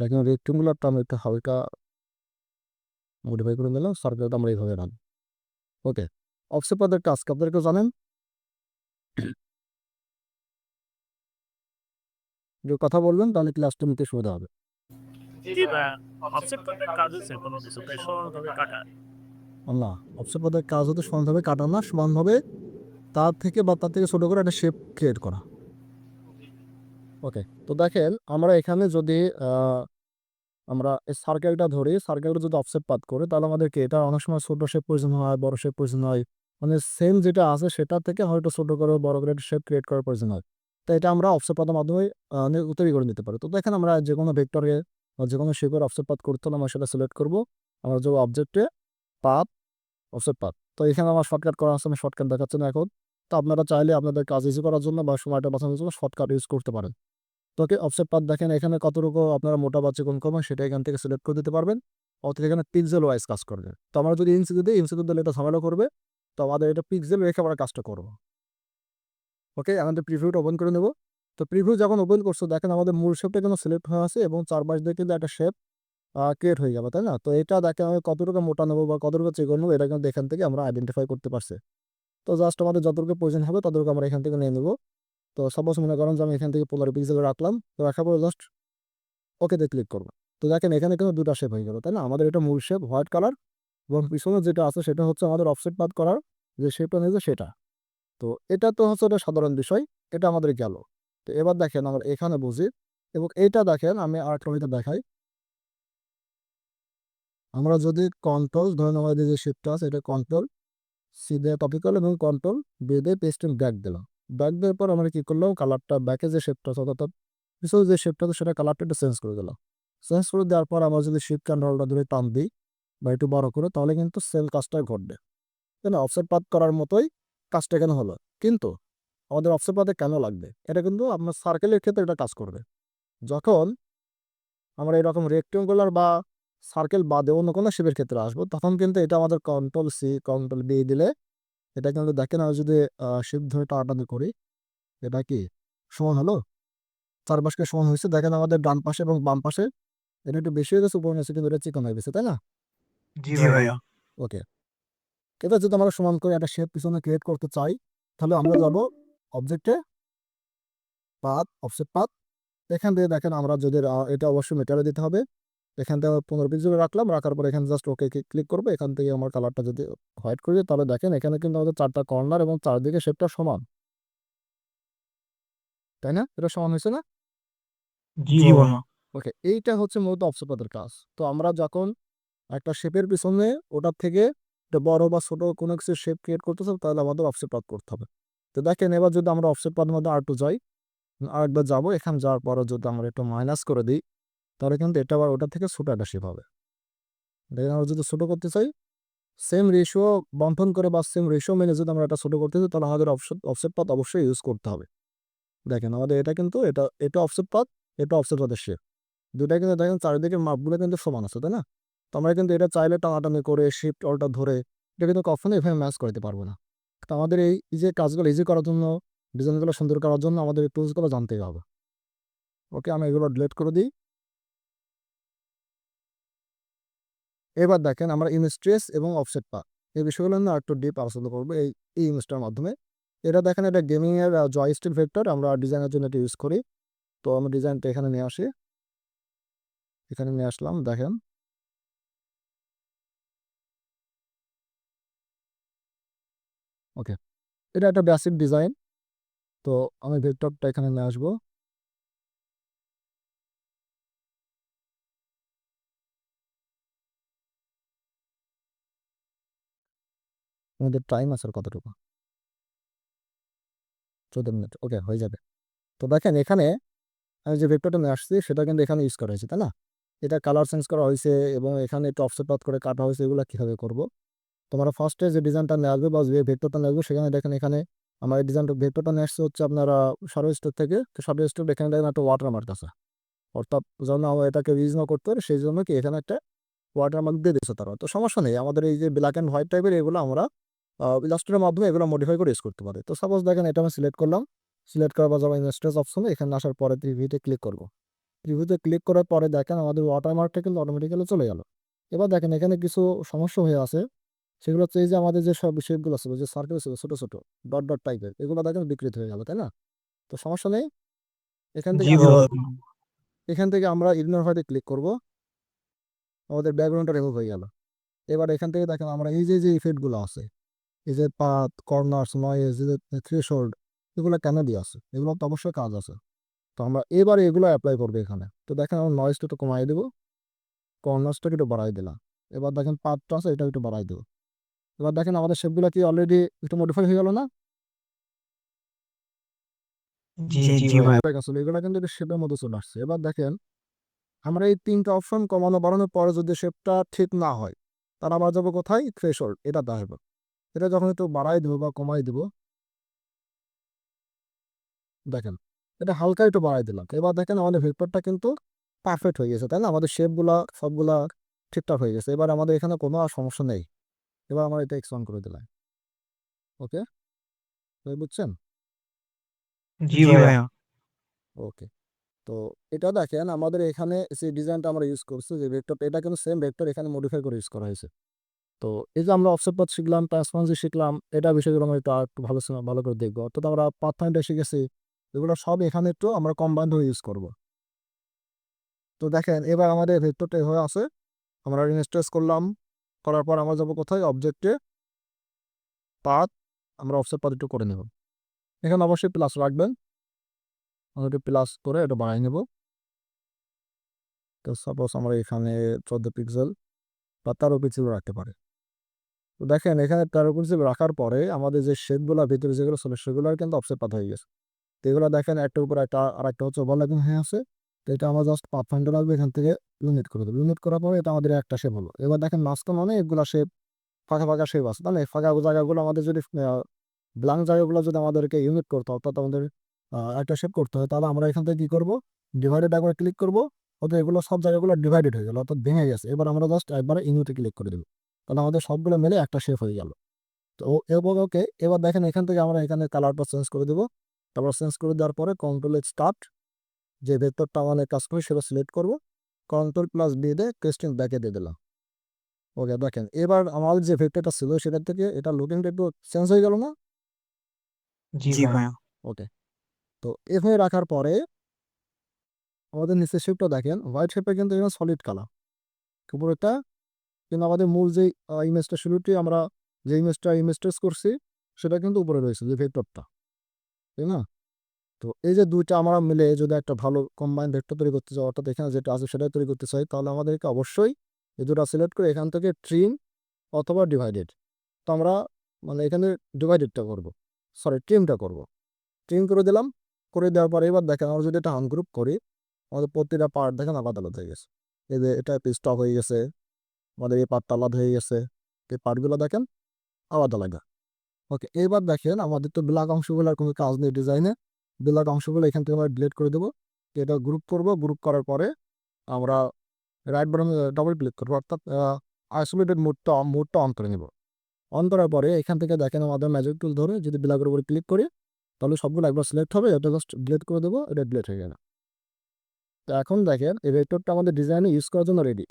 দেখেন রেক্টেঙ্গুলারটা আমি একটু হালকা মডিফাই করে নিলাম, সার্কেলটা আমরা এইভাবে রাখবো। ওকে, অফসেট পাথের কাজ কি আপনারা কেউ জানেন? যে কথা বলবেন তাহলে ক্লাসটা নিতে সুবিধা হবে। জি ভাইয়া, অফসেট পাথের কাজ হচ্ছে কোনো কিছুকে সমানভাবে কাটা। না, অফসেট পাথের কাজ হতে সমানভাবে কাটানো, সমানভাবে তার থেকে ছোট করে একটা শেপ ক্রিয়েট করা। ওকে, তো দেখেন আমরা এখানে যদি আমরা এই সার্কেলটা ধরি, সার্কেলটা যদি অফসেট পাথ করে তাহলে আমাদেরকে এটা অনেক সময় ছোট শেপ প্রয়োজন হয়, বড় শেপ প্রয়োজন হয়। মানে সেম যেটা আছে সেটা থেকে হয়তো ছোট করে বড় করে শেপ ক্রিয়েট করার প্রয়োজন হয়। তো এটা আমরা অফসেট পাথের মাধ্যমে তৈরি করে নিতে পারি। তো দেখেন আমরা যে কোনো ভেক্টরে বা যে কোনো শেপের অফসেট পাথ করতে হলে আমরা সেটা সিলেক্ট করবো। আমরা যে অবজেক্টে পাথ, অফসেট পাথ, তো এখানে আমার শর্টকাট করা আছে, আমি শর্টকাট দেখাচ্ছি না এখন। তো আপনারা চাইলে আপনাদের কাজ ইজি করার জন্য বা সময়টা বাঁচানোর জন্য শর্টকাট ইউজ করতে পারেন। তো ওকে, অফসেট পাথ দেখেন এখানে কতটুকু আপনারা মোটা বা চিকন করবেন সেটা এখান থেকে সিলেক্ট করে দিতে পারবেন। অর্থাৎ এখানে পিক্সেল ওয়াইজ কাজ করবে। তো আমরা যদি ইঞ্চিতে দিই, ইঞ্চিতে দিলে এটা ঝামেলা করবে। তো আমাদের এটা পিক্সেল রেখে আমরা কাজটা করবো। ওকে, আমাদের প্রিভিউটা ওপেন করে নেব। তো প্রিভিউ যখন ওপেন করছো দেখেন আমাদের মূল শেপটা কিন্তু সিলেক্ট হয়ে আছে এবং চারপাশ দিয়ে কিন্তু একটা শেপ ক্রিয়েট হয়ে যাবে, তাই না? তো এটা দেখেন আমি কতটুকু মোটা নেবো বা কতটুকু চিকন নেবো, এটা কিন্তু এখান থেকে আমরা আইডেন্টিফাই করতে পারছি। তো জাস্ট আমাদের যতটুকু প্রয়োজন হবে ততটুকু আমরা এখান থেকে নিয়ে নেবো। তো সাপোজ মনে করেন যে আমি এখান থেকে 15 পিক্সেল রাখলাম, তো রাখার পরে জাস্ট ওকেতে ক্লিক করবো। তো দেখেন এখানে কিন্তু দুটা শেপ হয়ে গেল, তাই না? আমাদের এটা মূল শেপ হোয়াইট কালার এবং পিছনে যেটা আছে সেটা হচ্ছে আমাদের অফসেট পাথ করার যে শেপটা নিয়েছে সেটা। তো এটা তো হচ্ছে একটা সাধারণ বিষয়, এটা আমাদের গেল। তো এবার দেখেন আমরা এখানে বুঝি এবং এইটা দেখেন আমি আরেকটা ওইটা দেখাই। আমরা যদি কন্ট্রোল ধরেন আমাদের যে শেপটা আছে এটা কন্ট্রোল সি দিয়ে কপি করলাম এবং কন্ট্রোল বি দিয়ে পেস্ট এন্ড ব্যাক দিলাম। ব্যাক দেওয়ার পর আমরা কি করলাম, কালারটা ব্যাকে যে শেপটা আছে অর্থাৎ পিছনে যে শেপটা আছে সেটা কালারটা একটু চেঞ্জ করে দিলাম। চেঞ্জ করে দেওয়ার পর আমরা যদি শিফট কন্ট্রোলটা ধরে টান দিই বা একটু বড় করে তাহলে কিন্তু সেম কাজটাই ঘটবে। তাই না? অফসেট পাথ করার মতোই কাজটা এখানে হলো। কিন্তু আমাদের অফসেট পাথে কেন লাগবে? এটা কিন্তু আপনার সার্কেলের ক্ষেত্রে এটা কাজ করবে। যখন আমরা এরকম রেক্টেঙ্গুলার বা সার্কেল বাদে অন্য কোনো শেপের ক্ষেত্রে আসবো তখন কিন্তু এটা আমাদের কন্ট্রোল সি কন্ট্রোল বি দিলে এটা কিন্তু দেখেন আমি যদি শিফট ধরে টানাটানি করি এটা কি সমান হলো, চারপাশকে সমান হয়েছে। দেখেন আমাদের ডান পাশে এবং বাম পাশে এটা একটু বেশি হয়ে গেছে, উপরে নিচে কিন্তু এটা চিকন হয়ে গেছে, তাই না? জি ভাইয়া। ওকে, এটা যদি আমরা সমান করে একটা শেপ পিছনে ক্রিয়েট করতে চাই তাহলে আমরা যাব অবজেক্টে পাথ, অফসেট পাথ। এখান থেকে দেখেন আমরা যদি এটা অবশ্যই মেটারে দিতে হবে। এখান থেকে 15 পিক্সেল রাখলাম, রাখার পর এখানে জাস্ট ওকে ক্লিক করবো। এখান থেকে আমার কালারটা যদি হোয়াইট করে দিই তাহলে দেখেন এখানে কিন্তু আমাদের চারটা কর্নার এবং চারদিকে শেপটা সমান, তাই না? এটা সমান হয়েছে না? জি ভাইয়া। ওকে, এইটা হচ্ছে মূলত অফসেট পাথের কাজ। তো আমরা যখন একটা শেপের পিছনে ওটার থেকে একটা বড় বা ছোট কোনো কিছু শেপ ক্রিয়েট করতেছে তাহলে আমাদের অফসেট পাথ করতে হবে। তো দেখেন এবার যদি আমরা অফসেট পাথের মধ্যে আর একটু যাই, আরেকবার যাবো, এখানে যাওয়ার পরে যদি আমরা একটু মাইনাস করে দিই তাহলে কিন্তু এটা আবার ওটা থেকে ছোট একটা শেপ হবে। দেখেন আমরা যদি ছোট করতে চাই সেম রেশিও বন্টন করে বা সেম রেশিও মেনে যদি আমরা এটা ছোট করতে চাই তাহলে আমাদের অফসেট পাথ অবশ্যই ইউজ করতে হবে। দেখেন আমাদের এটা কিন্তু এটা এটা অফসেট পাথ, এটা অফসেট পাথের শেপ, দুটাই কিন্তু দেখেন চারিদিকে মাপগুলো কিন্তু সমান আছে, তাই না? তো আমরা কিন্তু এটা চাইলে টানাটানি করে শিফট অল্টার ধরে এটা কিন্তু কখনো এভাবে ম্যাচ করতে পারবো না। তো আমাদের এই যে কাজগুলো ইজি করার জন্য, ডিজাইনগুলো সুন্দর করার জন্য আমাদের এই টুলসগুলো জানতেই হবে। ওকে, আমি এগুলো ডিলিট করে দিই। এবার দেখেন আমরা ইমেজ ট্রেস এবং অফসেট পাথ এই বিষয়গুলো নিয়ে একটু ডিপ আলোচনা করবো এই ইমেজটার মাধ্যমে। এটা দেখেন এটা গেমিং এর জয়স্টিক ভেক্টর, আমরা ডিজাইনের জন্য এটা ইউজ করি। তো আমি ডিজাইনটা এখানে নিয়ে আসি, এখানে নিয়ে আসলাম দেখেন। ওকে, এটা একটা বেসিক ডিজাইন। তো আমি ভেক্টরটা এখানে নিয়ে আসবো। আমাদের টাইম আছে আর কতটুকু, 14 মিনিট। ওকে, হয়ে যাবে। তো দেখেন এখানে আমি যে ভেক্টরটা নিয়ে আসছি সেটা কিন্তু এখানে ইউজ করা হয়েছে, তাই না? এটা কালার চেঞ্জ করা হয়েছে এবং এখানে একটু অফসেট পাথ করে কাটা হয়েছে। এগুলো কীভাবে করবো? তোমরা ফার্স্টে যে ডিজাইনটা নিয়ে আসবে বা যে ভেক্টরটা নিয়ে আসবে সেখানে দেখেন এখানে আমার এই ডিজাইনটা ভেক্টরটা নিয়ে আসছে হচ্ছে আপনারা শাডো স্টোর থেকে। তো শাডো স্টোর এখানে দেখেন একটা ওয়াটারমার্ক আছে, অর্থাৎ যেন আমরা এটাকে ইউজ না করতে পারি সেই জন্য কি এখানে একটা ওয়াটারমার্ক দিয়ে দিচ্ছে তারা। তো সমস্যা নেই, আমাদের এই যে ব্ল্যাক অ্যান্ড হোয়াইট টাইপের এগুলো আমরা ইলাস্ট্রেটের মাধ্যমে এগুলো মডিফাই করে ইউজ করতে পারি। তো সাপোজ দেখেন এটা আমি সিলেক্ট করলাম, সিলেক্ট করার পর যাবো ইনস্টেন্স অপশনে, এখানে আসার পরে প্রিভিউতে ক্লিক করবো। প্রিভিউতে ক্লিক করার পরে দেখেন আমাদের ওয়াটারমার্কটা কিন্তু অটোমেটিক্যালি চলে গেল। এবার দেখেন এখানে কিছু সমস্যা হয়ে আছে, সেগুলো হচ্ছে এই যে আমাদের যে সব শেপগুলো ছিল, যে সার্কেল ছিল ছোটো ছোটো ডট ডট টাইপের, এগুলো দেখেন বিকৃত হয়ে গেল, তাই না? তো সমস্যা নেই, এখান থেকে জি আমরা ভাইয়া। ইগনোর হোয়াইটে ক্লিক করব, আমাদের ব্যাকগ্রাউন্ডটা রিমুভ হয়ে গেল। এবার এখান থেকে দেখেন আমরা এই যে যে ইফেক্টগুলো আছে, এই যে পাথ, কর্নার্স, নয়েজ, এই যে থ্রেশহোল্ড, এগুলো কেন দিয়ে আছে? এগুলো তো অবশ্যই কাজ আছে। তো আমরা এবারে এগুলো অ্যাপ্লাই করবো এখানে। তো দেখেন আমরা নয়েজটা একটু কমাই দেবো, কর্নার্সটাকে একটু বাড়াই দিলাম। এবার দেখেন পাথটা আছে, এটা একটু বাড়াই দেবো। এবার দেখেন আমাদের শেপগুলো কি অলরেডি একটু মডিফাই হয়ে গেল না? জি ভাইয়া। আসলে এগুলো কিন্তু শেপের মধ্যে চলে আসছে। এবার দেখেন আমরা এই ৩টা অপশন কমানো বাড়ানোর পরে যদি শেপটা ঠিক না হয়, তাহলে আবার যাবো কোথায়? থ্রেশহোল্ড, এটা দেখাবো। এটা যখন একটু বাড়াই দেবো বা কমাই দেবো, দেখেন এটা হালকা একটু বাড়াই দিলাম। এবার দেখেন আমাদের ভেক্টরটা কিন্তু পারফেক্ট হয়ে গেছে, তাই না? আমাদের শেপগুলা সবগুলা ঠিকঠাক হয়ে গেছে। এবার আমাদের এখানে কোনো আর সমস্যা নেই। এবার আমরা এটা এক্সপান্ড করে দিলাম। ওকে, বুঝছেন? জি ভাইয়া। ওকে। তো এটা দেখেন আমাদের এখানে যে ডিজাইনটা আমরা ইউজ করছি, যে ভেক্টরটা, এটা কিন্তু সেম ভেক্টর এখানে মডিফাই করে ইউজ করা হয়েছে। তো এই যে আমরা অফসেট পাথ শিখলাম, ট্রান্সপারেন্সি শিখলাম, এটা বিষয়গুলো আমরা একটু আরেকটু ভালো করে দেখবো। অর্থাৎ আমরা পাথ ফাইন্ডার শিখেছি, এগুলো সব এখানে একটু আমরা কম্বাইন্ড হয়ে ইউজ করব। তো দেখেন এবার আমাদের ভেক্টরটা এভাবে আছে, আমরা ইনস্টেন্স করলাম, করার পর আমরা যাবো কোথায়? অবজেক্টে, পাথ, আমরা অফসেট পাথ একটু করে নেব। এখানে অবশ্যই প্লাস রাখবেন, আমরা একটু প্লাস করে এটা বাড়াই নেব। তো সাপোজ আমরা এখানে 14 পিক্সেল বা 13 পিক্সেল রাখতে পারি। তো দেখেন এখানে 13 পিক্সেল রাখার পরে আমাদের যে শেপগুলো ভিতরে যেগুলো ছিল সেগুলো কিন্তু অফসেট পাথ হয়ে গেছে। তো এগুলো দেখেন একটার উপর একটা আর একটা হচ্ছে ওভারল্যাপিং হয়ে আছে। তো এটা আমরা জাস্ট পাথ ফাইন্ডার রাখবো, এখান থেকে ইউনিট করে দেবো। ইউনিট করার পরে এটা আমাদের একটা শেপ হলো। এবার দেখেন মাঝখানে অনেকগুলো শেপ, ফাঁকা ফাঁকা শেপ আছে, তাহলে ফাঁকা জায়গাগুলো আমাদের যদি ব্ল্যাঙ্ক জায়গাগুলো যদি আমাদেরকে ইউনিট করতে হয়, অর্থাৎ আমাদের একটা শেপ করতে হয়, তাহলে আমরা এখান থেকে কী করবো? ডিভাইডেড একবার ক্লিক করবো। অর্থাৎ এগুলো সব জায়গাগুলো ডিভাইডেড হয়ে গেল, অর্থাৎ ভেঙে গেছে। এবার আমরা জাস্ট একবারে ইউনিটে ক্লিক করে দেবো, তাহলে আমাদের সবগুলো মিলে একটা শেপ হয়ে গেল। তো ওকে, এবার দেখেন এখান থেকে আমরা এখানে কালারটা চেঞ্জ করে দেবো। তারপর চেঞ্জ করে দেওয়ার পরে কন্ট্রোল স্টার্ট, যে ভেক্টরটা আমাদের কাজ করে সেটা সিলেক্ট করবো, কন্ট্রোল প্লাস দিয়ে দিয়ে ক্রেস্টিং ব্যাকে দিয়ে দিলাম। ওকে, দেখেন এবার আমাদের যে ভেক্টরটা ছিল সেটার থেকে এটা লুকিংটা একটু চেঞ্জ হয়ে গেল না? জি ভাইয়া। ওকে। তো এভাবে রাখার পরে আমাদের নিচের শেপটা দেখেন, হোয়াইট শেপে কিন্তু এখানে সলিড কালার উপরেটা, কিন্তু আমাদের মূল যে ইমেজটা শুরুটি আমরা যে ইমেজটা করছি সেটা কিন্তু উপরে রয়েছে, যে ভেক্টরটা, তাই না? তো এই যে দুইটা আমরা মিলে যদি একটা ভালো কম্বাইন ভেক্টর তৈরি করতে চাই, অর্থাৎ এখানে যেটা আছে সেটাই তৈরি করতে চাই, তাহলে আমাদেরকে অবশ্যই এই দুটো সিলেক্ট করে এখান থেকে ট্রিম অথবা ডিভাইডেড, তো আমরা মানে এখানে ডিভাইডেডটা করব, সরি ট্রিমটা করব। ট্রিম করে দিলাম, করে দেওয়ার পরে এবার দেখেন আমরা যদি এটা আনগ্রুপ করি, আমাদের প্রতিটা পার্ট দেখেন আলাদা আলাদা হয়ে গেছে। এই যে এটা স্টক হয়ে গেছে, আমাদের এই পার্টটা আলাদা হয়ে গেছে, এই পার্টগুলো দেখেন আলাদা আলাদা। ওকে, এবার দেখেন আমাদের তো ব্ল্যাক অংশগুলোর কোনো কাজ নেই ডিজাইনে, ব্ল্যাক অংশগুলো এখান থেকে আমরা ডিলিট করে দেবো। এটা গ্রুপ করব, গ্রুপ করার পরে আমরা রাইট বাটন ডবল ক্লিক করবো, অর্থাৎ আইসোলেটেড মোডটা অন করে নেব। অন করার পরে এখান থেকে দেখেন আমাদের ম্যাজিক টুল ধরে যদি ব্ল্যাকের উপরে ক্লিক করি, তাহলে সবগুলো একবার সিলেক্ট হবে, এটা জাস্ট ডিলিট করে দেবো, এটা ডিলিট হয়ে গেল। তো এখন দেখেন এই ভেক্টরটা আমাদের ডিজাইনে ইউজ করার জন্য রেডি।